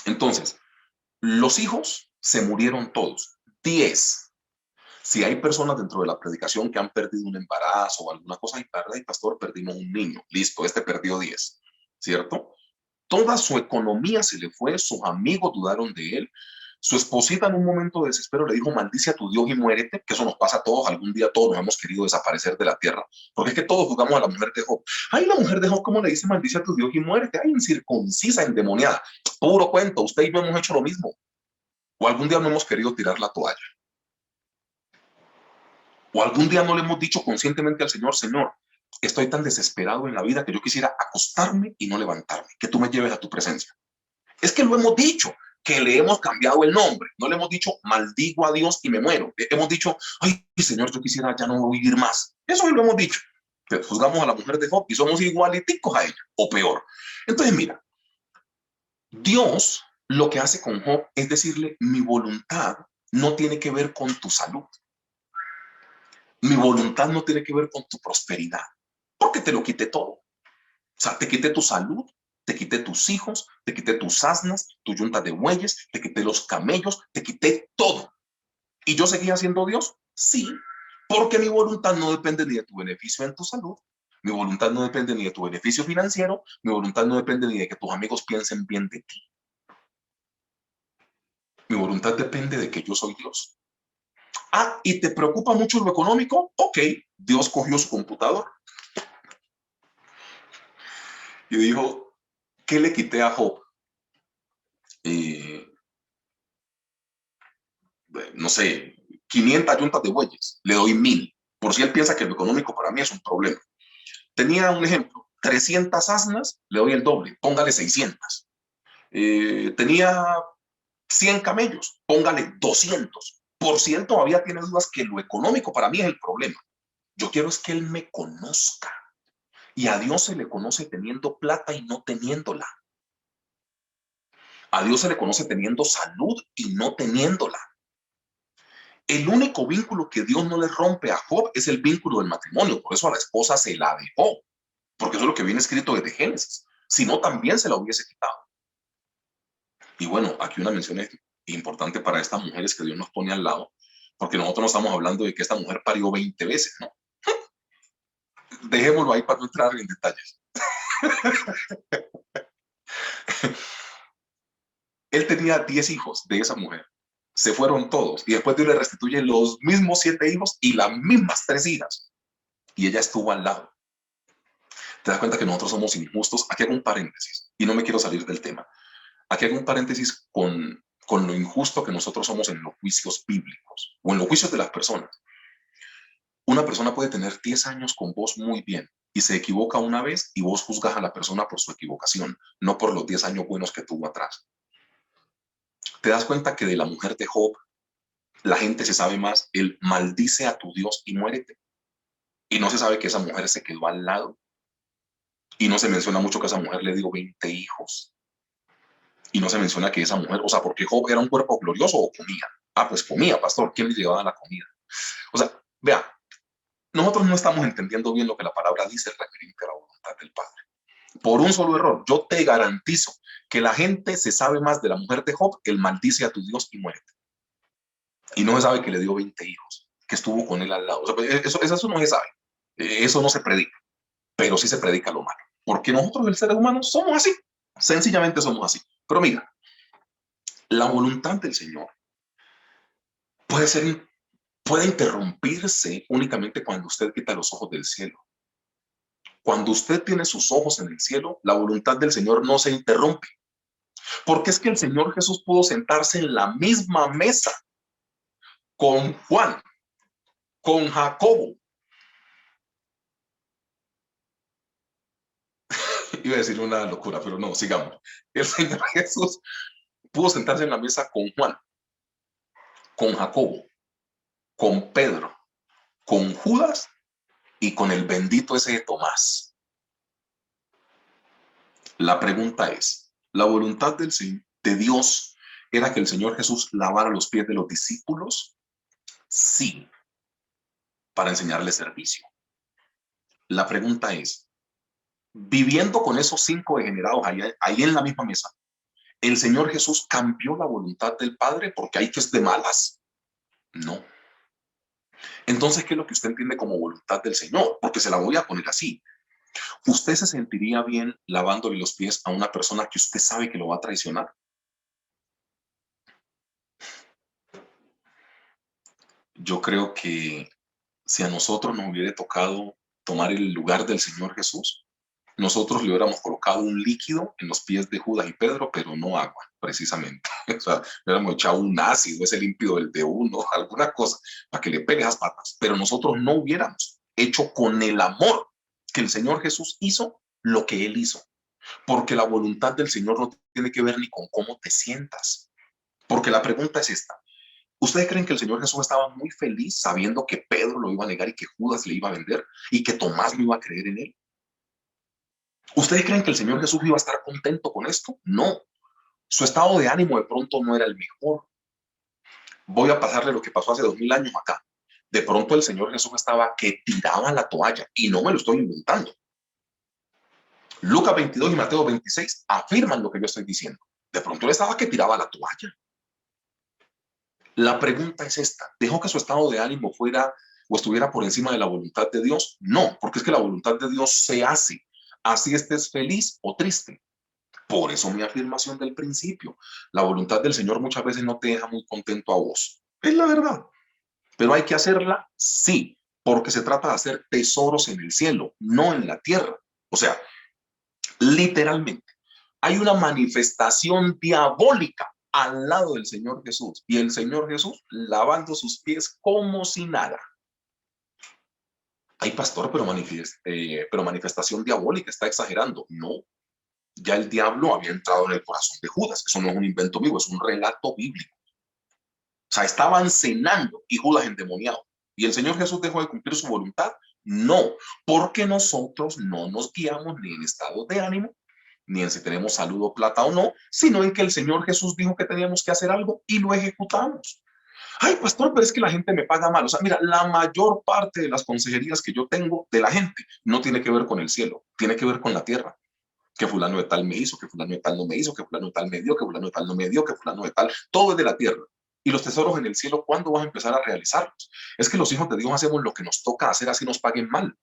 Entonces, los hijos se murieron todos. 10. Si hay personas dentro de la predicación que han perdido un embarazo o alguna cosa, y pastor, perdimos un niño. Listo, este perdió 10, ¿cierto? Toda su economía se le fue, sus amigos dudaron de él. Su esposita en un momento de desespero le dijo, maldice a tu Dios y muérete, que eso nos pasa a todos, algún día todos nos hemos querido desaparecer de la tierra, porque es que todos jugamos a la mujer de Job. Ay, la mujer de Job, ¿cómo le dice maldice a tu Dios y muérete? Ay, incircuncisa, endemoniada. Puro cuento, usted y yo hemos hecho lo mismo. O algún día no hemos querido tirar la toalla. O algún día no le hemos dicho conscientemente al Señor, Señor, estoy tan desesperado en la vida que yo quisiera acostarme y no levantarme, que tú me lleves a tu presencia. Es que lo hemos dicho, que le hemos cambiado el nombre. No le hemos dicho, maldigo a Dios y me muero. Hemos dicho, ay, Señor, yo quisiera ya no vivir más. Eso lo hemos dicho. Pero juzgamos a la mujer de Job y somos igualiticos a ella, o peor. Entonces, mira, Dios lo que hace con Job es decirle, mi voluntad no tiene que ver con tu salud. Mi voluntad no tiene que ver con tu prosperidad, porque te lo quité todo. O sea, te quité tu salud, te quité tus hijos, te quité tus asnas, tu yunta de bueyes, te quité los camellos, te quité todo. ¿Y yo seguía siendo Dios? Sí, porque mi voluntad no depende ni de tu beneficio en tu salud, mi voluntad no depende ni de tu beneficio financiero, mi voluntad no depende ni de que tus amigos piensen bien de ti. Mi voluntad depende de que yo soy Dios. Ah, ¿y te preocupa mucho lo económico? Ok, Dios cogió su computador y dijo, ¿qué le quité a Job? No sé, 500 yuntas de bueyes, le doy 1000, por si él piensa que lo económico para mí es un problema. Tenía un ejemplo, 300 asnas, le doy el doble, póngale 600. Tenía 100 camellos, póngale 200. Por si él todavía tiene dudas que lo económico para mí es el problema. Yo quiero es que él me conozca. Y a Dios se le conoce teniendo plata y no teniéndola. A Dios se le conoce teniendo salud y no teniéndola. El único vínculo que Dios no le rompe a Job es el vínculo del matrimonio. Por eso a la esposa se la dejó. Porque eso es lo que viene escrito desde Génesis. Si no, también se la hubiese quitado. Y bueno, aquí una mención importante para estas mujeres que Dios nos pone al lado. Porque nosotros no estamos hablando de que esta mujer parió 20 veces, ¿no? Dejémoslo ahí para no entrar en detalles. Él tenía 10 hijos de esa mujer. Se fueron todos. Y después Dios le restituye los mismos 7 hijos y las mismas 3 hijas. Y ella estuvo al lado. Te das cuenta que nosotros somos injustos. Aquí hago un paréntesis. Y no me quiero salir del tema. Aquí hago un paréntesis con lo injusto que nosotros somos en los juicios bíblicos. O en los juicios de las personas. Una persona puede tener 10 años con vos muy bien. Y se equivoca una vez y vos juzgas a la persona por su equivocación. No por los 10 años buenos que tuvo atrás. Te das cuenta que de la mujer de Job, la gente se sabe más el maldice a tu Dios y muérete. Y no se sabe que esa mujer se quedó al lado. Y no se menciona mucho que esa mujer le dio 20 hijos. Y no se menciona que esa mujer, o sea, porque Job era un cuerpo glorioso o comía. Ah, pues comía, pastor. ¿Quién le llevaba la comida? O sea, vea, nosotros no estamos entendiendo bien lo que la palabra dice referente a la voluntad del Padre. Por un solo error, yo te garantizo que la gente se sabe más de la mujer de Job que el maldice a tu Dios y muérete. Y no se sabe que le dio 20 hijos, que estuvo con él al lado. O sea, eso no se sabe. Eso no se predica. Pero sí se predica lo malo. Porque nosotros, los seres humanos, somos así. Sencillamente somos así. Pero mira, la voluntad del Señor puede interrumpirse únicamente cuando usted quita los ojos del cielo. Cuando usted tiene sus ojos en el cielo, la voluntad del Señor no se interrumpe. Porque es que el Señor Jesús pudo sentarse en la misma mesa con Juan, con Jacobo, Iba a decir una locura, pero no, sigamos. El Señor Jesús pudo sentarse en la mesa con Juan, con Jacobo, con Pedro, con Judas y con el bendito ese de Tomás. La pregunta es, ¿la voluntad de Dios era que el Señor Jesús lavara los pies de los discípulos? Sí, para enseñarles servicio. La pregunta es, viviendo con esos 5 degenerados ahí en la misma mesa, ¿el Señor Jesús cambió la voluntad del Padre porque hay que es de malas? No. Entonces, ¿qué es lo que usted entiende como voluntad del Señor? Porque se la voy a poner así. ¿Usted se sentiría bien lavándole los pies a una persona que usted sabe que lo va a traicionar? Yo creo que si a nosotros nos hubiera tocado tomar el lugar del Señor Jesús, nosotros le hubiéramos colocado un líquido en los pies de Judas y Pedro, pero no agua, precisamente. O sea, le hubiéramos echado un ácido, ese límpido del de uno, alguna cosa, para que le pegue las patas. Pero nosotros no hubiéramos hecho con el amor que el Señor Jesús hizo lo que Él hizo. Porque la voluntad del Señor no tiene que ver ni con cómo te sientas. Porque la pregunta es esta. ¿Ustedes creen que el Señor Jesús estaba muy feliz sabiendo que Pedro lo iba a negar y que Judas le iba a vender y que Tomás no iba a creer en él? ¿Ustedes creen que el Señor Jesús iba a estar contento con esto? No. Su estado de ánimo de pronto no era el mejor. Voy a pasarle lo que pasó hace 2000 años acá. De pronto el Señor Jesús estaba que tiraba la toalla y no me lo estoy inventando. Lucas 22 y Mateo 26 afirman lo que yo estoy diciendo. De pronto él estaba que tiraba la toalla. La pregunta es esta, ¿dejó que su estado de ánimo fuera o estuviera por encima de la voluntad de Dios? No, porque es que la voluntad de Dios se hace, así estés feliz o triste. Por eso mi afirmación del principio, la voluntad del Señor muchas veces no te deja muy contento a vos. Es la verdad, pero hay que hacerla, sí, porque se trata de hacer tesoros en el cielo, no en la tierra. O sea, literalmente, hay una manifestación diabólica al lado del Señor Jesús y el Señor Jesús lavando sus pies como si nada. Ay, pastor, pero manifestación diabólica, está exagerando. No, ya el diablo había entrado en el corazón de Judas. Eso no es un invento mío, es un relato bíblico. O sea, estaban cenando y Judas endemoniado. ¿Y el Señor Jesús dejó de cumplir su voluntad? No, porque nosotros no nos guiamos ni en estado de ánimo, ni en si tenemos salud o plata o no, sino en que el Señor Jesús dijo que teníamos que hacer algo y lo ejecutamos. Ay, pastor, pero es que la gente me paga mal. O sea, mira, la mayor parte de las consejerías que yo tengo de la gente no tiene que ver con el cielo, tiene que ver con la tierra. Que fulano de tal me hizo, que fulano de tal no me hizo, que fulano de tal me dio, que fulano de tal no me dio, que fulano de tal, todo es de la tierra. Y los tesoros en el cielo, ¿cuándo vas a empezar a realizarlos? Es que los hijos de Dios hacemos lo que nos toca hacer, así nos paguen mal.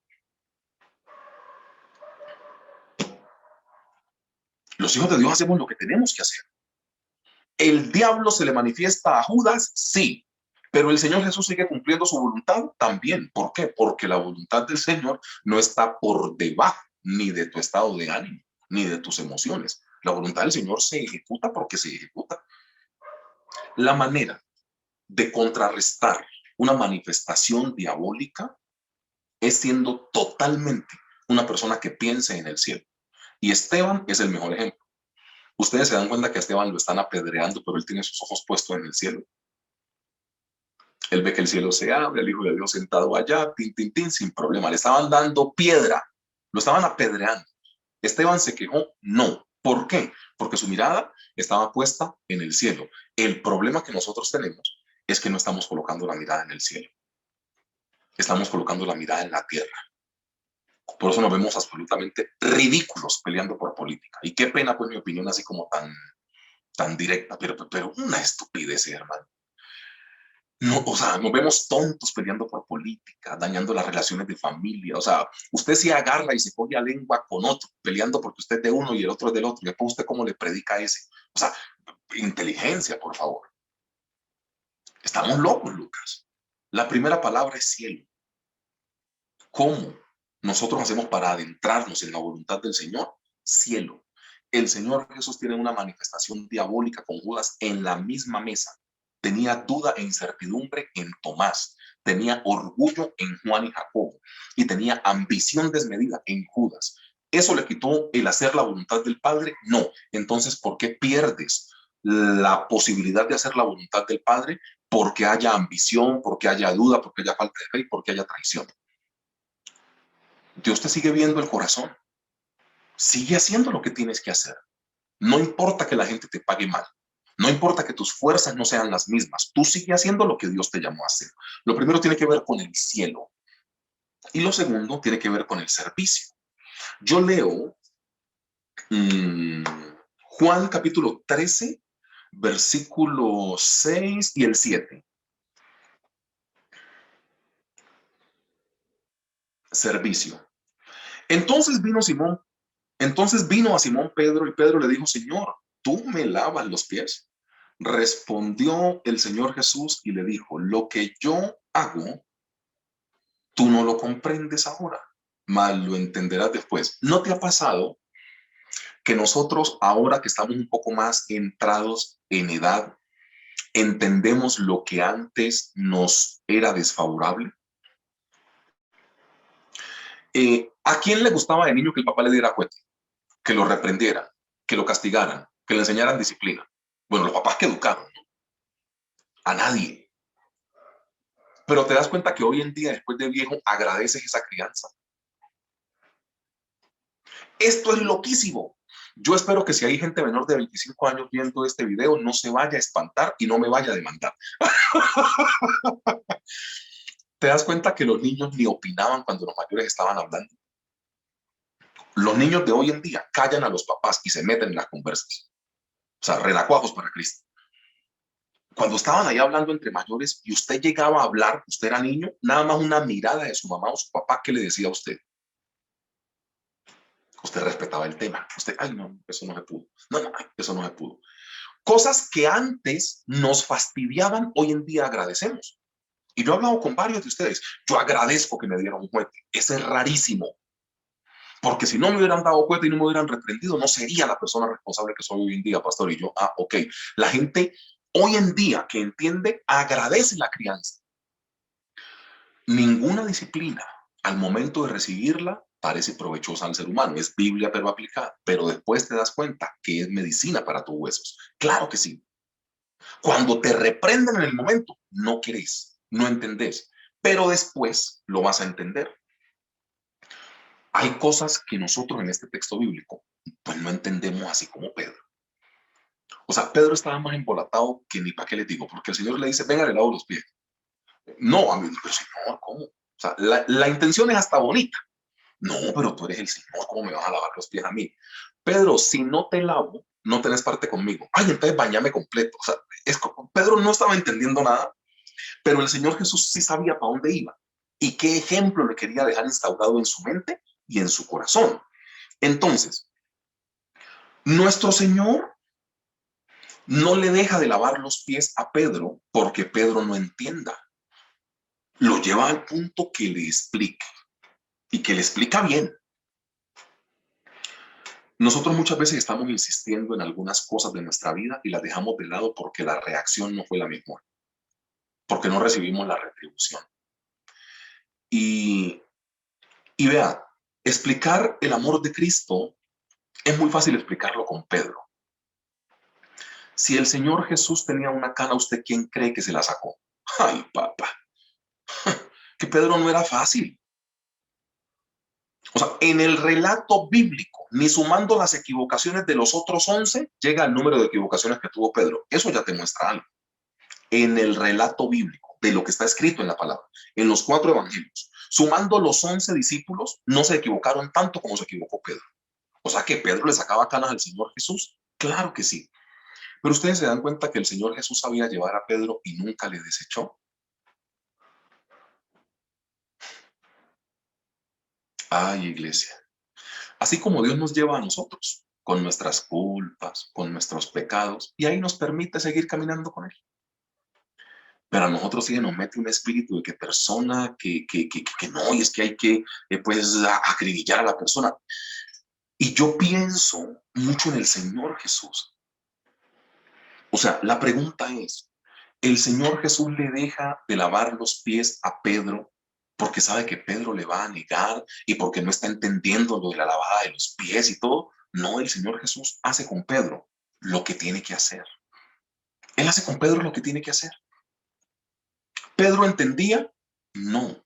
Los hijos de Dios hacemos lo que tenemos que hacer. ¿El diablo se le manifiesta a Judas? Sí. Pero el Señor Jesús sigue cumpliendo su voluntad también. ¿Por qué? Porque la voluntad del Señor no está por debajo ni de tu estado de ánimo, ni de tus emociones. La voluntad del Señor se ejecuta porque se ejecuta. La manera de contrarrestar una manifestación diabólica es siendo totalmente una persona que piense en el cielo. Y Esteban es el mejor ejemplo. Ustedes se dan cuenta que a Esteban lo están apedreando, pero él tiene sus ojos puestos en el cielo. Él ve que el cielo se abre, el Hijo de Dios sentado allá, tin, tin, tin, sin problema. Le estaban dando piedra, lo estaban apedreando. Esteban se quejó, no. ¿Por qué? Porque su mirada estaba puesta en el cielo. El problema que nosotros tenemos es que no estamos colocando la mirada en el cielo. Estamos colocando la mirada en la tierra. Por eso nos vemos absolutamente ridículos peleando por política. Y qué pena, pues, mi opinión así como tan directa, pero una estupidez, hermano. No, o sea, nos vemos tontos peleando por política, dañando las relaciones de familia. O sea, usted se agarra y se coge a lengua con otro, peleando porque usted es de uno y el otro es del otro. Y después usted cómo le predica a ese. O sea, inteligencia, por favor. Estamos locos, Lucas. La primera palabra es cielo. ¿Cómo nosotros hacemos para adentrarnos en la voluntad del Señor? Cielo. El Señor Jesús tiene una manifestación diabólica con Judas en la misma mesa. Tenía duda e incertidumbre en Tomás, tenía orgullo en Juan y Jacobo y tenía ambición desmedida en Judas. ¿Eso le quitó el hacer la voluntad del Padre? No. Entonces, ¿por qué pierdes la posibilidad de hacer la voluntad del Padre? Porque haya ambición, porque haya duda, porque haya falta de fe, porque haya traición. Dios te sigue viendo el corazón. Sigue haciendo lo que tienes que hacer. No importa que la gente te pague mal. No importa que tus fuerzas no sean las mismas. Tú sigue haciendo lo que Dios te llamó a hacer. Lo primero tiene que ver con el cielo. Y lo segundo tiene que ver con el servicio. Yo leo Juan capítulo 13, versículo 6 y el 7. Servicio. Entonces vino a Simón Pedro y Pedro le dijo, Señor, ¿tú me lavas los pies? Respondió el Señor Jesús y le dijo, lo que yo hago, tú no lo comprendes ahora, mas lo entenderás después. ¿No te ha pasado que nosotros, ahora que estamos un poco más entrados en edad, entendemos lo que antes nos era desfavorable? ¿A quién le gustaba de niño que el papá le diera cuenta? Que lo reprendieran, que lo castigaran, que le enseñaran disciplina. Bueno, los papás que educaron, ¿no? A nadie. Pero te das cuenta que hoy en día, después de viejo, agradeces esa crianza. Esto es loquísimo. Yo espero que si hay gente menor de 25 años viendo este video, no se vaya a espantar y no me vaya a demandar. ¿Te das cuenta que los niños ni opinaban cuando los mayores estaban hablando? Los niños de hoy en día callan a los papás y se meten en las conversas. O sea, relacuajos para Cristo. Cuando estaban ahí hablando entre mayores y usted llegaba a hablar, usted era niño, nada más una mirada de su mamá o su papá, ¿qué le decía a usted? Usted respetaba el tema. Usted, ay, no, eso no se pudo. No, no, eso no se pudo. Cosas que antes nos fastidiaban, hoy en día agradecemos. Y yo he hablado con varios de ustedes. Yo agradezco que me dieron un juguete. Ese es rarísimo. Porque si no me hubieran dado cuenta y no me hubieran reprendido, no sería la persona responsable que soy hoy en día, pastor. Y yo, ok. La gente hoy en día que entiende, agradece la crianza. Ninguna disciplina, al momento de recibirla, parece provechosa al ser humano. Es Biblia, pero aplicada. Pero después te das cuenta que es medicina para tus huesos. Claro que sí. Cuando te reprenden en el momento, no querés, no entendés. Pero después lo vas a entender. Hay cosas que nosotros en este texto bíblico pues no entendemos así como Pedro. O sea, Pedro estaba más embolatado que ni para qué les digo, porque el Señor le dice, venga, le lavo los pies. No, a mí, pero Señor, ¿cómo? O sea, la intención es hasta bonita. No, pero tú eres el Señor, ¿cómo me vas a lavar los pies a mí? Pedro, si no te lavo, no tenés parte conmigo. Ay, entonces bañame completo. O sea, Pedro no estaba entendiendo nada, pero el Señor Jesús sí sabía para dónde iba y qué ejemplo le quería dejar instaurado en su mente y en su corazón. Entonces, nuestro Señor no le deja de lavar los pies a Pedro porque Pedro no entienda. Lo lleva al punto que le explique y que le explica bien. Nosotros muchas veces estamos insistiendo en algunas cosas de nuestra vida y las dejamos de lado porque la reacción no fue la mejor, porque no recibimos la retribución. Y vea, explicar el amor de Cristo es muy fácil explicarlo con Pedro. Si el Señor Jesús tenía una cana, ¿usted quién cree que se la sacó? Ay, papá, que Pedro no era fácil. O sea, en el relato bíblico, ni sumando las equivocaciones de los otros 11, llega el número de equivocaciones que tuvo Pedro. Eso ya te muestra algo. En el relato bíblico, de lo que está escrito en la palabra, en los 4 evangelios, sumando los 11 discípulos, no se equivocaron tanto como se equivocó Pedro. O sea, que Pedro le sacaba canas al Señor Jesús. Claro que sí. Pero ustedes se dan cuenta que el Señor Jesús sabía llevar a Pedro y nunca le desechó. Ay, iglesia. Así como Dios nos lleva a nosotros, con nuestras culpas, con nuestros pecados, y ahí nos permite seguir caminando con Él. Pero a nosotros sí nos mete un espíritu de que persona, que no, y es que hay que pues acribillar a la persona. Y yo pienso mucho en el Señor Jesús. O sea, la pregunta es, ¿el Señor Jesús le deja de lavar los pies a Pedro porque sabe que Pedro le va a negar y porque no está entendiendo lo de la lavada de los pies y todo. No, el Señor Jesús hace con Pedro lo que tiene que hacer. Él hace con Pedro lo que tiene que hacer. ¿Pedro entendía? No.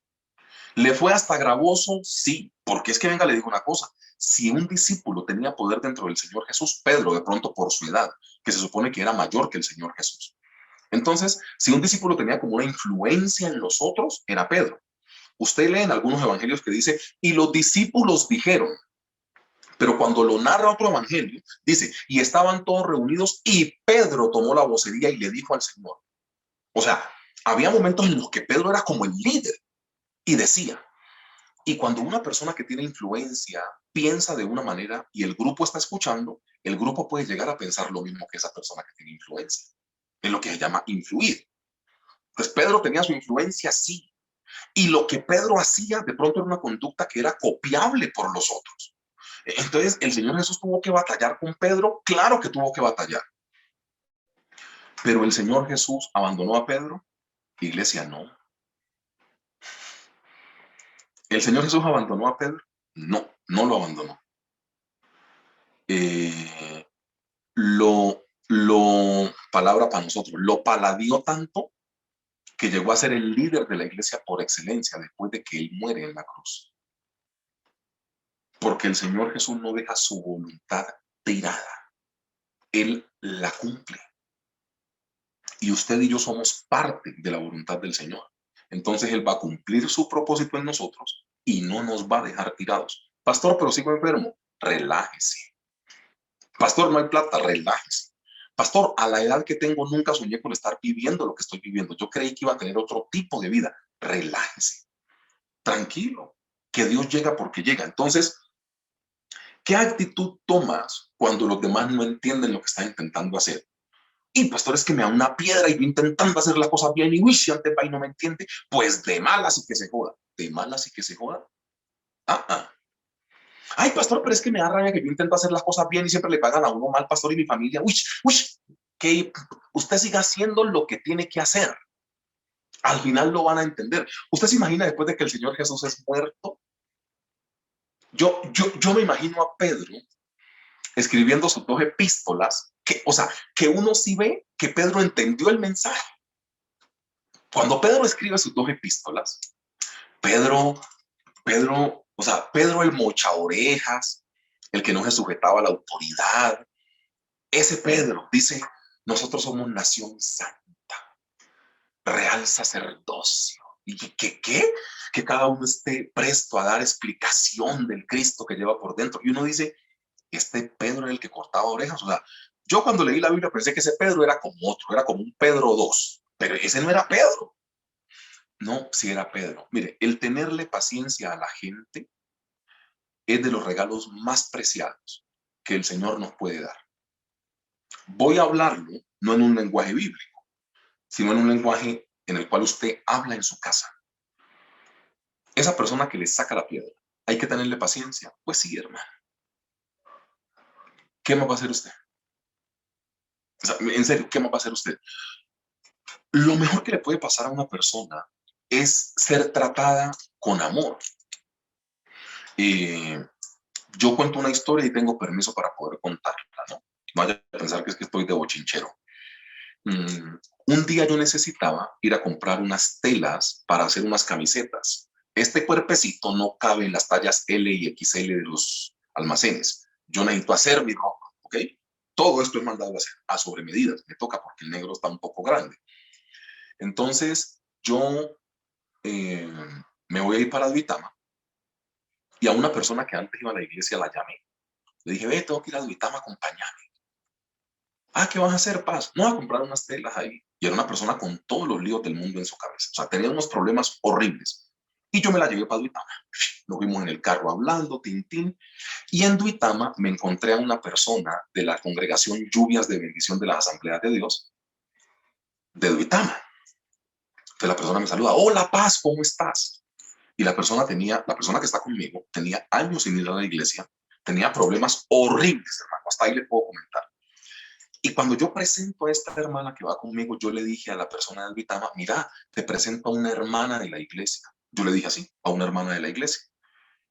¿Le fue hasta gravoso? Sí, porque es que venga, le digo una cosa. Si un discípulo tenía poder dentro del Señor Jesús, Pedro, de pronto por su edad, que se supone que era mayor que el Señor Jesús. Entonces, si un discípulo tenía como una influencia en los otros, era Pedro. Usted lee en algunos evangelios que dice, y los discípulos dijeron, pero cuando lo narra otro evangelio, dice, y estaban todos reunidos y Pedro tomó la vocería y le dijo al Señor. O sea, había momentos en los que Pedro era como el líder y decía, y cuando una persona que tiene influencia piensa de una manera y el grupo está escuchando, el grupo puede llegar a pensar lo mismo que esa persona que tiene influencia. Es lo que se llama influir. Pues Pedro tenía su influencia, sí. Y lo que Pedro hacía de pronto era una conducta que era copiable por los otros. Entonces, el Señor Jesús tuvo que batallar con Pedro. Claro que tuvo que batallar. Pero el Señor Jesús abandonó a Pedro. Iglesia, no. ¿El Señor Jesús abandonó a Pedro? No, no lo abandonó. Palabra para nosotros, lo paladió tanto que llegó a ser el líder de la iglesia por excelencia después de que él muere en la cruz. Porque el Señor Jesús no deja su voluntad tirada. Él la cumple. Y usted y yo somos parte de la voluntad del Señor. Entonces Él va a cumplir su propósito en nosotros y no nos va a dejar tirados. Pastor, pero sigo enfermo. Relájese. Pastor, no hay plata. Relájese. Pastor, a la edad que tengo nunca soñé con estar viviendo lo que estoy viviendo. Yo creí que iba a tener otro tipo de vida. Relájese. Tranquilo. Que Dios llega porque llega. Entonces, ¿qué actitud tomas cuando los demás no entienden lo que estás intentando hacer? Y pastor, es que me da una piedra y yo intentando hacer la cosa bien y uy, si antes va y no me entiende, pues de malas y que se joda. De malas y que se joda. Ay, pastor, pero es que me da rabia que yo intento hacer las cosas bien y siempre le pagan a uno mal, pastor, y mi familia. Uy, que usted siga haciendo lo que tiene que hacer. Al final lo van a entender. ¿Usted se imagina después de que el Señor Jesús es muerto? Yo me imagino a Pedro escribiendo sus 2 epístolas, o sea, que uno sí ve que Pedro entendió el mensaje. Cuando Pedro escribe sus 2 epístolas, Pedro, o sea, Pedro el mocha orejas, el que no se sujetaba a la autoridad, ese Pedro dice, nosotros somos nación santa, real sacerdocio. ¿Y qué? Que cada uno esté presto a dar explicación del Cristo que lleva por dentro. Y uno dice, este Pedro era el que cortaba orejas. O sea, yo cuando leí la Biblia pensé que ese Pedro era como otro, era como un Pedro 2, pero ese no era Pedro. No, si era Pedro. Mire, el tenerle paciencia a la gente es de los regalos más preciados que el Señor nos puede dar. Voy a hablarlo no en un lenguaje bíblico, sino en un lenguaje en el cual usted habla en su casa. Esa persona que le saca la piedra, ¿hay que tenerle paciencia? Pues sí, hermano. ¿Qué más va a hacer usted? O sea, en serio, ¿qué más va a hacer usted? Lo mejor que le puede pasar a una persona es ser tratada con amor. Yo cuento una historia y tengo permiso para poder contarla, ¿no? No vaya a pensar que es que estoy de bochinchero. Un día yo necesitaba ir a comprar unas telas para hacer unas camisetas. Este cuerpecito no cabe en las tallas L y XL de los almacenes. Yo necesito hacer mi ropa, ¿ok? Todo esto es mandado a hacer a sobre medidas. Me toca porque el negro está un poco grande. Entonces, yo me voy a ir para Duitama y a una persona que antes iba a la iglesia la llamé. Le dije, ve, tengo que ir a Duitama, acompáñame. Ah, ¿qué vas a hacer, Paz? No, a comprar unas telas ahí. Y era una persona con todos los líos del mundo en su cabeza. O sea, tenía unos problemas horribles. Y yo me la llevé para Duitama. Nos vimos en el carro hablando, tintín. Y en Duitama me encontré a una persona de la congregación Lluvias de Bendición de las Asambleas de Dios de Duitama. Entonces la persona me saluda, hola Paz, ¿cómo estás? Y la persona que está conmigo, tenía años sin ir a la iglesia, tenía problemas horribles, hermano, hasta ahí le puedo comentar. Y cuando yo presento a esta hermana que va conmigo, yo le dije a la persona del Vitama, mira, te presento a una hermana de la iglesia. Yo le dije así a una hermana de la iglesia.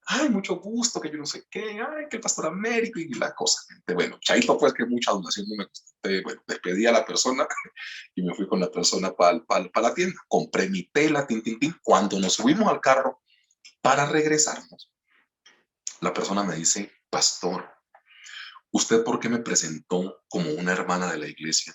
Ay, mucho gusto, que yo no sé qué, ay, que el pastor Américo y la cosa. Bueno, chaito, pues que mucha donación no me gustó. Bueno, despedí a la persona y me fui con la persona para la tienda. Compré mi tela, tin, tin, tin. Cuando nos subimos al carro para regresarnos, la persona me dice, pastor, ¿usted por qué me presentó como una hermana de la iglesia?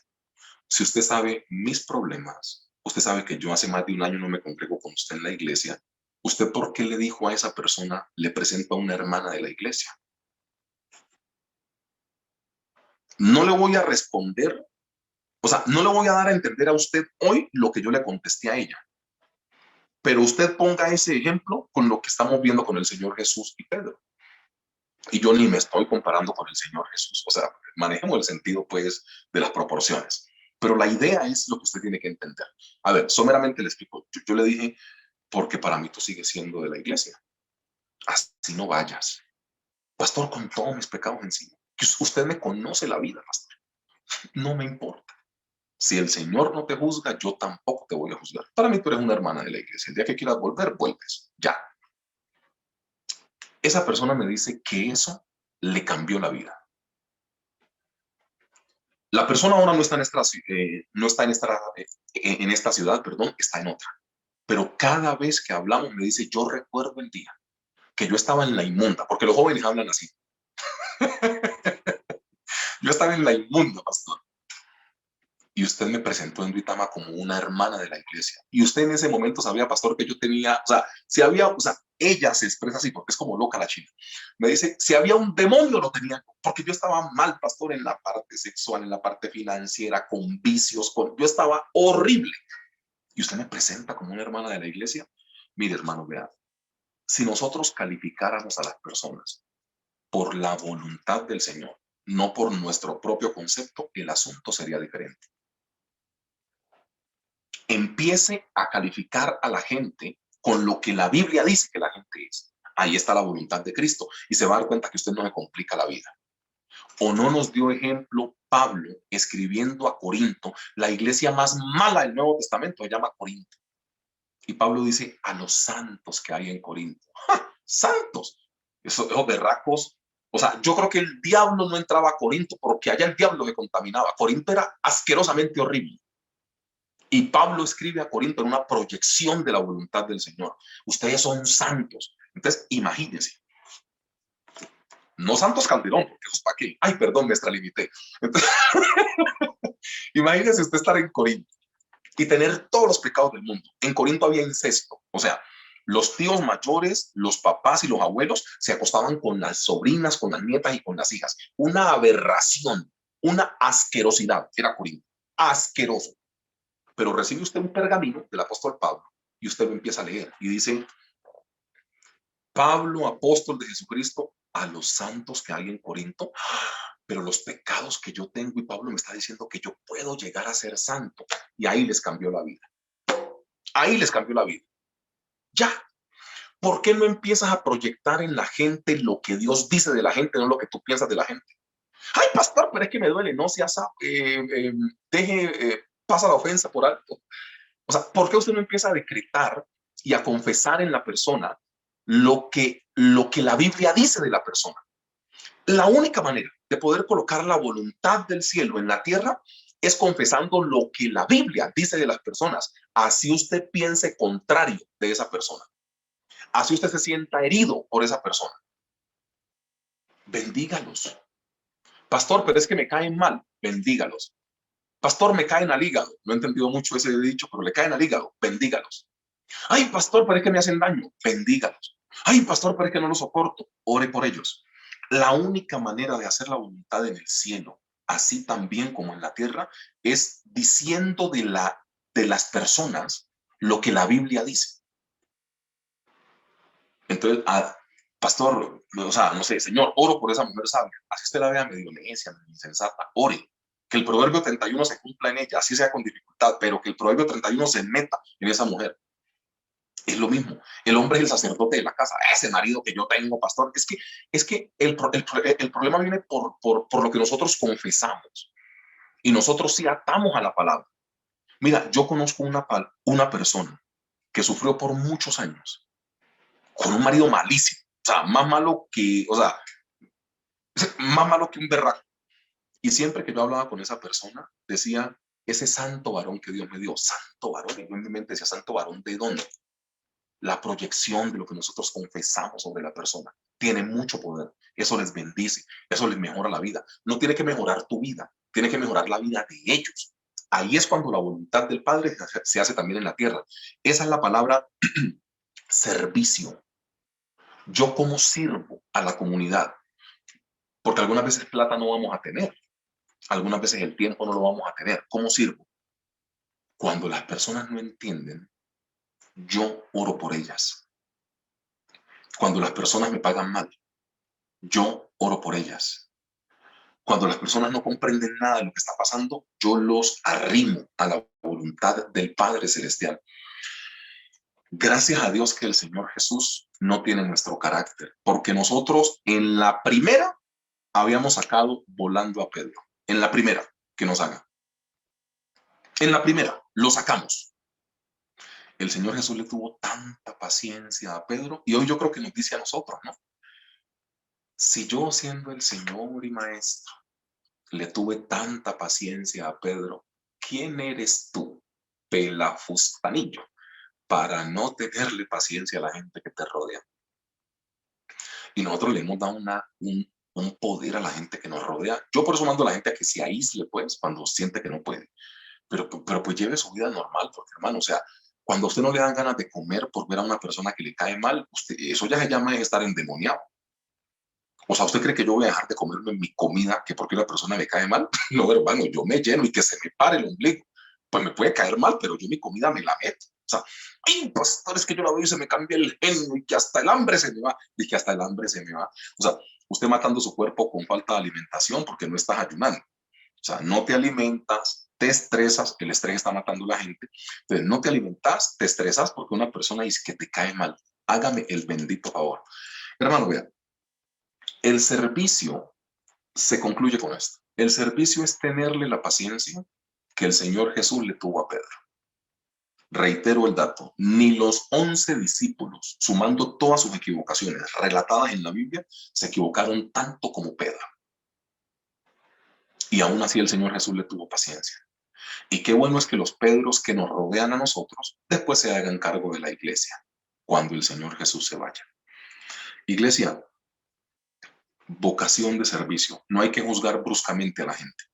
Si usted sabe mis problemas, usted sabe que yo hace más de un año no me congrego con usted en la iglesia, ¿usted por qué le dijo a esa persona, le presento a una hermana de la iglesia? No le voy a responder, o sea, no le voy a dar a entender a usted hoy lo que yo le contesté a ella, pero usted ponga ese ejemplo con lo que estamos viendo con el Señor Jesús y Pedro. Y yo ni me estoy comparando con el Señor Jesús, o sea, manejemos el sentido, pues, de las proporciones. Pero la idea es lo que usted tiene que entender. A ver, someramente le explico. Yo le dije, porque para mí tú sigues siendo de la iglesia. Así no vayas. Pastor, con todos mis pecados encima. Que usted me conoce la vida, pastor. No me importa. Si el Señor no te juzga, yo tampoco te voy a juzgar. Para mí tú eres una hermana de la iglesia. El día que quieras volver, vuelves. Ya. Esa persona me dice que eso le cambió la vida. La persona ahora no está en esta ciudad, perdón, está en otra. Pero cada vez que hablamos me dice, yo recuerdo el día que yo estaba en la inmunda, porque los jóvenes hablan así. Yo estaba en la inmunda, pastor. Y usted me presentó en Duitama como una hermana de la iglesia. Y usted en ese momento sabía, pastor, que yo tenía, o sea, si había, o sea, ella se expresa así porque es como loca la china. Me dice, si había un demonio lo tenía, porque yo estaba mal, pastor, en la parte sexual, en la parte financiera, con vicios, yo estaba horrible. Y usted me presenta como una hermana de la iglesia. Mire, hermano, vea, si nosotros calificáramos a las personas por la voluntad del Señor, no por nuestro propio concepto, el asunto sería diferente. Empiece a calificar a la gente con lo que la Biblia dice que la gente es. Ahí está la voluntad de Cristo y se va a dar cuenta que usted no le complica la vida. ¿O no nos dio ejemplo Pablo escribiendo a Corinto, la iglesia más mala del Nuevo Testamento, se llama Corinto? Y Pablo dice a los santos que hay en Corinto. ¡Ja! ¡Santos! Esos berracos. O sea, yo creo que el diablo no entraba a Corinto porque allá el diablo se contaminaba. Corinto era asquerosamente horrible. Y Pablo escribe a Corinto en una proyección de la voluntad del Señor. Ustedes son santos. Entonces, imagínense. No Santos Calderón, porque eso es para qué. Ay, perdón, me extralimité. Entonces, imagínense usted estar en Corinto y tener todos los pecados del mundo. En Corinto había incesto. O sea, los tíos mayores, los papás y los abuelos se acostaban con las sobrinas, con las nietas y con las hijas. Una aberración, una asquerosidad. Era Corinto. Asqueroso. Pero recibe usted un pergamino del apóstol Pablo y usted lo empieza a leer y dice, Pablo, apóstol de Jesucristo, a los santos que hay en Corinto, pero los pecados que yo tengo, y Pablo me está diciendo que yo puedo llegar a ser santo. Y ahí les cambió la vida. Ahí les cambió la vida. Ya. ¿Por qué no empiezas a proyectar en la gente lo que Dios dice de la gente, no lo que tú piensas de la gente? Ay, pastor, pero es que me duele. No seas, pasa la ofensa por alto. O sea, ¿por qué usted no empieza a decretar y a confesar en la persona lo que la Biblia dice de la persona? La única manera de poder colocar la voluntad del cielo en la tierra es confesando lo que la Biblia dice de las personas. Así usted piense contrario de esa persona. Así usted se sienta herido por esa persona. Bendígalos. Pastor, pero es que me caen mal. Bendígalos. Pastor, me caen al hígado. No he entendido mucho ese dicho, pero le caen al hígado. Bendígalos. Ay, pastor, pero es que me hacen daño. Bendígalos. Ay, pastor, pero es que no lo soporto. Ore por ellos. La única manera de hacer la voluntad en el cielo, así también como en la tierra, es diciendo de las personas lo que la Biblia dice. Entonces, pastor, o sea, no sé, Señor, oro por esa mujer sabia. Así usted la vea medio necia, medio insensata. Ore. Que el proverbio 31 se cumpla en ella, así sea con dificultad, pero que el proverbio 31 se meta en esa mujer. Es lo mismo. El hombre es el sacerdote de la casa. Ese marido que yo tengo, pastor, es que el problema viene por lo que nosotros confesamos. Y nosotros sí atamos a la palabra. Mira, yo conozco una persona que sufrió por muchos años, con un marido malísimo, o sea, más malo que un berraco. Y siempre que yo hablaba con esa persona, decía, ese santo varón que Dios me dio, santo varón, y yo en mi mente decía, santo varón, ¿de dónde? La proyección de lo que nosotros confesamos sobre la persona tiene mucho poder. Eso les bendice, eso les mejora la vida. No tiene que mejorar tu vida, tiene que mejorar la vida de ellos. Ahí es cuando la voluntad del Padre se hace también en la tierra. Esa es la palabra servicio. Yo cómo sirvo a la comunidad, porque algunas veces plata no vamos a tener, algunas veces el tiempo no lo vamos a tener. ¿Cómo sirvo? Cuando las personas no entienden, yo oro por ellas. Cuando las personas me pagan mal, yo oro por ellas. Cuando las personas no comprenden nada de lo que está pasando, yo los arrimo a la voluntad del Padre Celestial. Gracias a Dios que el Señor Jesús no tiene nuestro carácter, porque nosotros en la primera habíamos sacado volando a Pedro. En la primera que nos haga. En la primera lo sacamos. El Señor Jesús le tuvo tanta paciencia a Pedro y hoy yo creo que nos dice a nosotros, ¿no? Si yo siendo el Señor y Maestro le tuve tanta paciencia a Pedro, ¿quién eres tú, pelafustanillo, para no tenerle paciencia a la gente que te rodea? Y nosotros le hemos dado un poder a la gente que nos rodea. Yo por eso mando a la gente a que se aísle, pues, cuando siente que no puede. Pero pues lleve su vida normal, porque hermano, o sea, cuando a usted no le dan ganas de comer por ver a una persona que le cae mal, eso ya se llama estar endemoniado. O sea, ¿usted cree que yo voy a dejar de comerme mi comida que porque la persona me cae mal? No, hermano, yo me lleno y que se me pare el ombligo. Pues me puede caer mal, pero yo mi comida me la meto. O sea, ay, pastor, es que yo la veo y se me cambia el genio y que hasta el hambre se me va. Y que hasta el hambre se me va. O sea, usted matando su cuerpo con falta de alimentación porque no estás ayunando. O sea, no te alimentas, te estresas, el estrés está matando a la gente. Entonces, no te alimentas, te estresas porque una persona dice que te cae mal. Hágame el bendito favor. Hermano, vea, el servicio se concluye con esto. El servicio es tenerle la paciencia que el Señor Jesús le tuvo a Pedro. Reitero el dato, ni los 11 discípulos, sumando todas sus equivocaciones relatadas en la Biblia, se equivocaron tanto como Pedro. Y aún así el Señor Jesús le tuvo paciencia. Y qué bueno es que los Pedros que nos rodean a nosotros después se hagan cargo de la iglesia cuando el Señor Jesús se vaya. Iglesia, vocación de servicio. No hay que juzgar bruscamente a la gente.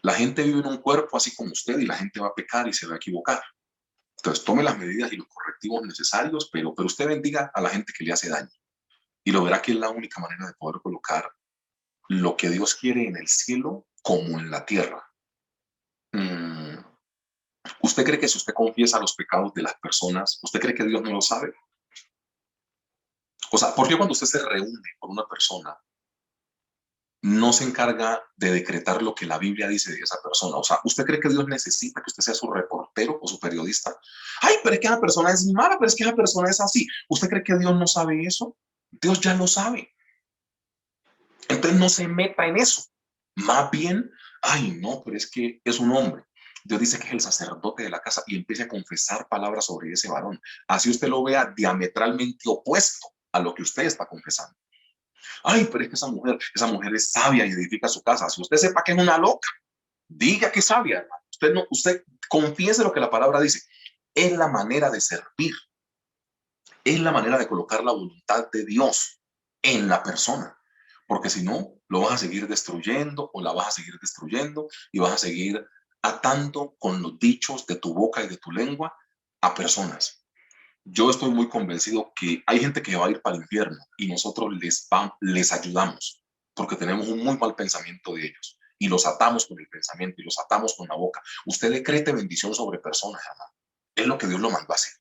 La gente vive en un cuerpo así como usted y la gente va a pecar y se va a equivocar. Entonces tome las medidas y los correctivos necesarios, pero usted bendiga a la gente que le hace daño. Y lo verá que es la única manera de poder colocar lo que Dios quiere en el cielo como en la tierra. ¿Usted cree que si usted confiesa los pecados de las personas, usted cree que Dios no lo sabe? O sea, ¿por qué cuando usted se reúne con una persona, no se encarga de decretar lo que la Biblia dice de esa persona? O sea, ¿usted cree que Dios necesita que usted sea su reportero o su periodista? Ay, pero es que esa persona es mala, pero es que esa persona es así. ¿Usted cree que Dios no sabe eso? Dios ya lo sabe. Entonces no se meta en eso. Más bien, ay, no, pero es que es un hombre. Dios dice que es el sacerdote de la casa y empiece a confesar palabras sobre ese varón. Así usted lo vea diametralmente opuesto a lo que usted está confesando. Ay, pero es que esa mujer es sabia y edifica su casa. Si usted sepa que es una loca, diga que es sabia, hermano. Usted confiese lo que la palabra dice. Es la manera de servir. Es la manera de colocar la voluntad de Dios en la persona. Porque si no, lo vas a seguir destruyendo o la vas a seguir destruyendo y vas a seguir atando con los dichos de tu boca y de tu lengua a personas. Yo estoy muy convencido que hay gente que va a ir para el infierno y nosotros les ayudamos porque tenemos un muy mal pensamiento de ellos y los atamos con el pensamiento y los atamos con la boca. Usted decrete bendición sobre personas, hermano. Es lo que Dios lo mandó a hacer.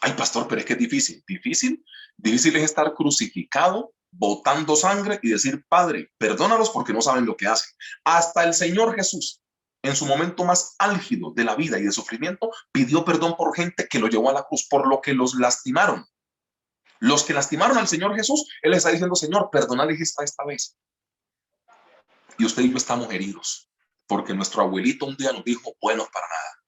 Ay, pastor, pero es que es difícil. Difícil es estar crucificado, botando sangre y decir, Padre, perdónalos porque no saben lo que hacen. Hasta el Señor Jesús, en su momento más álgido de la vida y de sufrimiento, pidió perdón por gente que lo llevó a la cruz, por lo que los lastimaron. Los que lastimaron al Señor Jesús, Él está diciendo, Señor, perdónales esta vez. Y usted y yo estamos heridos, porque nuestro abuelito un día nos dijo, buenos para nada.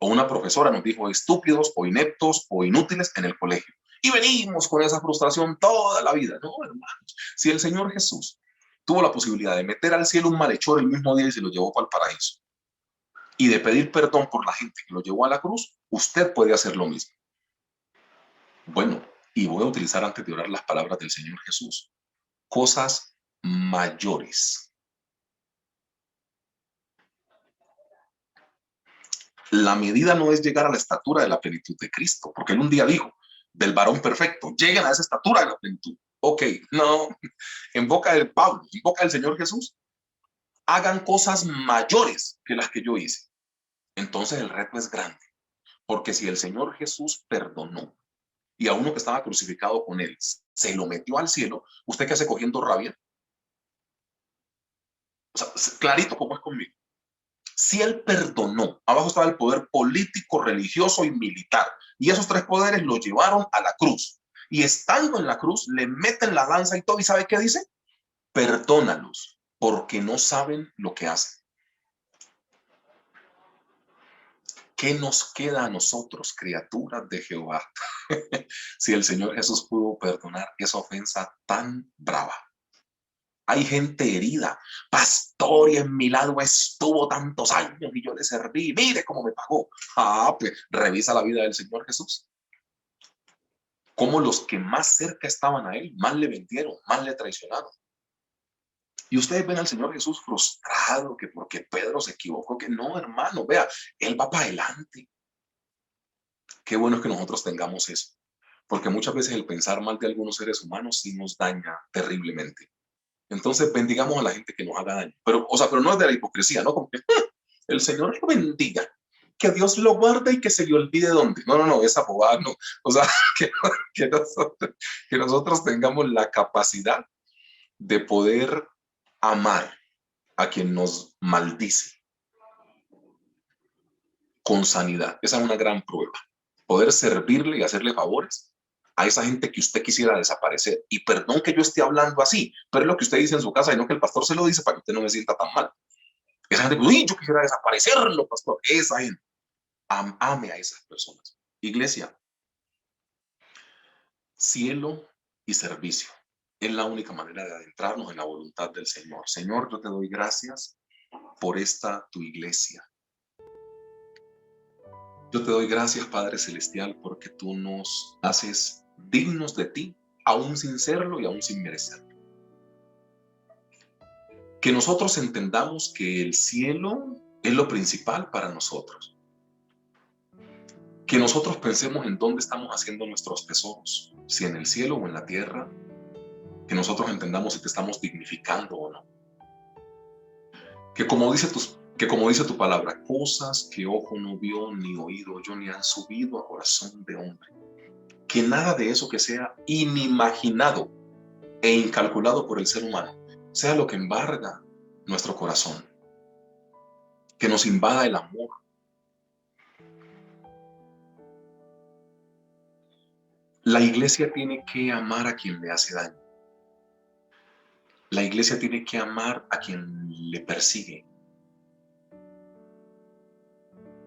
O una profesora nos dijo estúpidos o ineptos o inútiles en el colegio. Y venimos con esa frustración toda la vida. No, hermanos. Si el Señor Jesús tuvo la posibilidad de meter al cielo un malhechor el mismo día y se lo llevó para el paraíso, y de pedir perdón por la gente que lo llevó a la cruz, usted puede hacer lo mismo. Bueno, y voy a utilizar antes de orar las palabras del Señor Jesús. Cosas mayores. La medida no es llegar a la estatura de la plenitud de Cristo, porque él un día dijo, del varón perfecto, lleguen a esa estatura de la plenitud. Ok, no, en boca del Pablo, en boca del Señor Jesús, hagan cosas mayores que las que yo hice. Entonces el reto es grande, porque si el Señor Jesús perdonó y a uno que estaba crucificado con él se lo metió al cielo, ¿usted qué hace cogiendo rabia? O sea, clarito como es conmigo. Si él perdonó, abajo estaba el poder político, religioso y militar, y esos tres poderes lo llevaron a la cruz. Y estando en la cruz, le meten la lanza y todo, ¿y sabe qué dice? Perdónalos, porque no saben lo que hacen. ¿Qué nos queda a nosotros, criaturas de Jehová, si el Señor Jesús pudo perdonar esa ofensa tan brava? Hay gente herida. Pastor, y en mi lado estuvo tantos años y yo le serví. Mire cómo me pagó. Ah, pues revisa la vida del Señor Jesús. Cómo los que más cerca estaban a él, más le vendieron, más le traicionaron. Y ustedes ven al Señor Jesús frustrado, que porque Pedro se equivocó, que no, hermano, vea, él va para adelante. Qué bueno es que nosotros tengamos eso, porque muchas veces el pensar mal de algunos seres humanos sí nos daña terriblemente. Entonces bendigamos a la gente que nos haga daño, pero no es de la hipocresía, ¿no? Como que el Señor lo bendiga, que Dios lo guarde y que se le olvide dónde. No, esa bobada no. O sea, que nosotros tengamos la capacidad de poder amar a quien nos maldice con sanidad. Esa es una gran prueba. Poder servirle y hacerle favores a esa gente que usted quisiera desaparecer. Y perdón que yo esté hablando así, pero es lo que usted dice en su casa y no que el pastor se lo dice para que usted no me sienta tan mal. Esa gente, uy, yo quisiera desaparecerlo, pastor. Esa gente. Ame a esas personas. Iglesia, cielo y servicio. Es la única manera de adentrarnos en la voluntad del Señor. Señor, yo te doy gracias por esta tu iglesia. Yo te doy gracias, Padre Celestial, porque tú nos haces dignos de ti, aún sin serlo y aún sin merecerlo. Que nosotros entendamos que el cielo es lo principal para nosotros. Que nosotros pensemos en dónde estamos haciendo nuestros tesoros, si en el cielo o en la tierra. Que nosotros entendamos si te estamos dignificando o no. Que como dice tu palabra, cosas que ojo no vio, ni oído oyó, ni han subido a corazón de hombre. Que nada de eso que sea inimaginado e incalculado por el ser humano sea lo que embarga nuestro corazón. Que nos invada el amor. La iglesia tiene que amar a quien le hace daño. La iglesia tiene que amar a quien le persigue.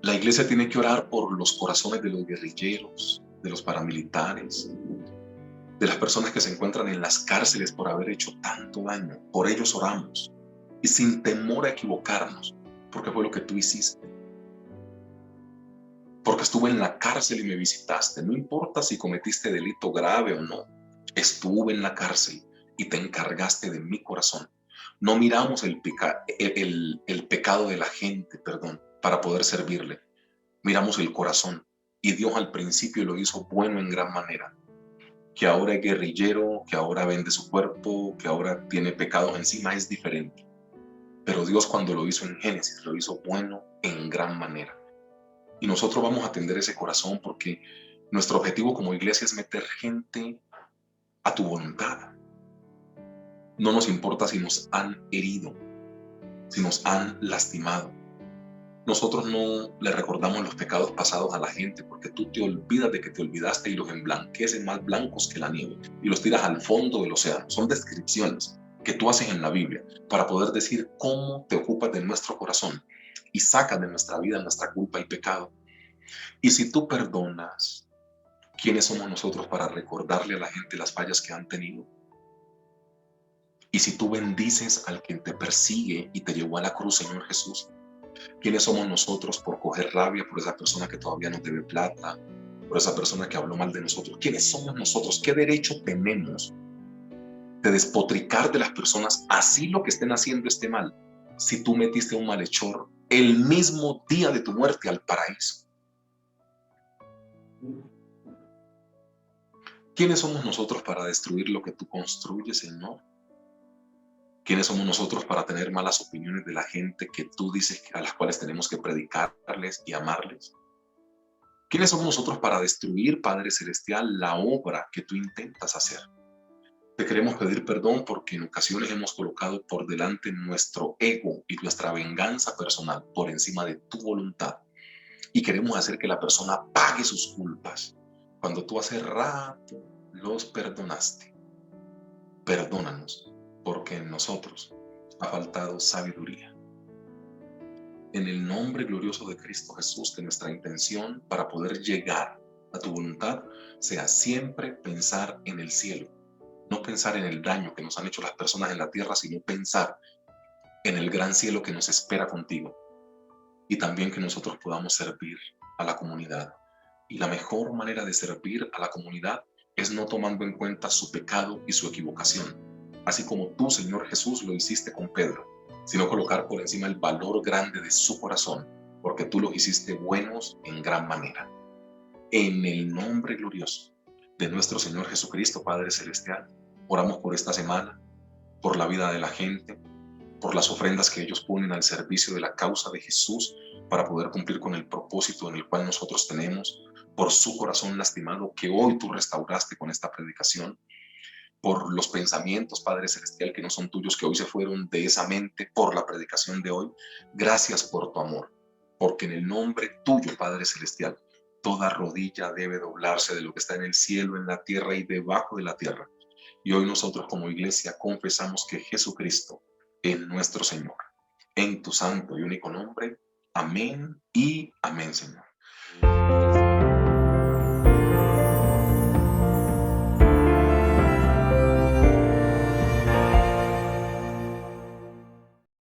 La iglesia tiene que orar por los corazones de los guerrilleros, de los paramilitares, de las personas que se encuentran en las cárceles por haber hecho tanto daño. Por ellos oramos y sin temor a equivocarnos, porque fue lo que tú hiciste. Porque estuve en la cárcel y me visitaste. No importa si cometiste delito grave o no. Estuve en la cárcel y te encargaste de mi corazón. No miramos el pecado de la gente, para poder servirle. Miramos el corazón. Y Dios al principio lo hizo bueno en gran manera. Que ahora es guerrillero, que ahora vende su cuerpo, que ahora tiene pecados encima, es diferente. Pero Dios cuando lo hizo en Génesis, lo hizo bueno en gran manera. Y nosotros vamos a atender ese corazón porque nuestro objetivo como iglesia es meter gente a tu voluntad. No nos importa si nos han herido, si nos han lastimado. Nosotros no le recordamos los pecados pasados a la gente porque tú te olvidas de que te olvidaste y los emblanqueces más blancos que la nieve y los tiras al fondo del océano. Son descripciones que tú haces en la Biblia para poder decir cómo te ocupas de nuestro corazón y sacas de nuestra vida nuestra culpa y pecado. Y si tú perdonas, ¿quiénes somos nosotros para recordarle a la gente las fallas que han tenido? Y si tú bendices al quien te persigue y te llevó a la cruz, Señor Jesús, ¿quiénes somos nosotros por coger rabia por esa persona que todavía nos debe plata, por esa persona que habló mal de nosotros? ¿Quiénes somos nosotros? ¿Qué derecho tenemos de despotricar de las personas así lo que estén haciendo esté mal? Si tú metiste a un malhechor el mismo día de tu muerte al paraíso. ¿Quiénes somos nosotros para destruir lo que tú construyes, Señor? ¿Quiénes somos nosotros para tener malas opiniones de la gente que tú dices a las cuales tenemos que predicarles y amarles? ¿Quiénes somos nosotros para destruir, Padre Celestial, la obra que tú intentas hacer? Te queremos pedir perdón porque en ocasiones hemos colocado por delante nuestro ego y nuestra venganza personal por encima de tu voluntad. Y queremos hacer que la persona pague sus culpas cuando tú hace rato los perdonaste. Perdónanos, porque en nosotros ha faltado sabiduría. En el nombre glorioso de Cristo Jesús, que nuestra intención para poder llegar a tu voluntad sea siempre pensar en el cielo. No pensar en el daño que nos han hecho las personas en la tierra, sino pensar en el gran cielo que nos espera contigo. Y también que nosotros podamos servir a la comunidad. Y la mejor manera de servir a la comunidad es no tomando en cuenta su pecado y su equivocación, así como tú, Señor Jesús, lo hiciste con Pedro, sino colocar por encima el valor grande de su corazón, porque tú los hiciste buenos en gran manera. En el nombre glorioso de nuestro Señor Jesucristo, Padre Celestial, oramos por esta semana, por la vida de la gente, por las ofrendas que ellos ponen al servicio de la causa de Jesús para poder cumplir con el propósito en el cual nosotros tenemos, por su corazón lastimado que hoy tú restauraste con esta predicación, por los pensamientos, Padre Celestial, que no son tuyos, que hoy se fueron de esa mente por la predicación de hoy. Gracias por tu amor, porque en el nombre tuyo, Padre Celestial, toda rodilla debe doblarse de lo que está en el cielo, en la tierra y debajo de la tierra. Y hoy nosotros como iglesia confesamos que Jesucristo es nuestro Señor. En tu santo y único nombre. Amén y amén, Señor.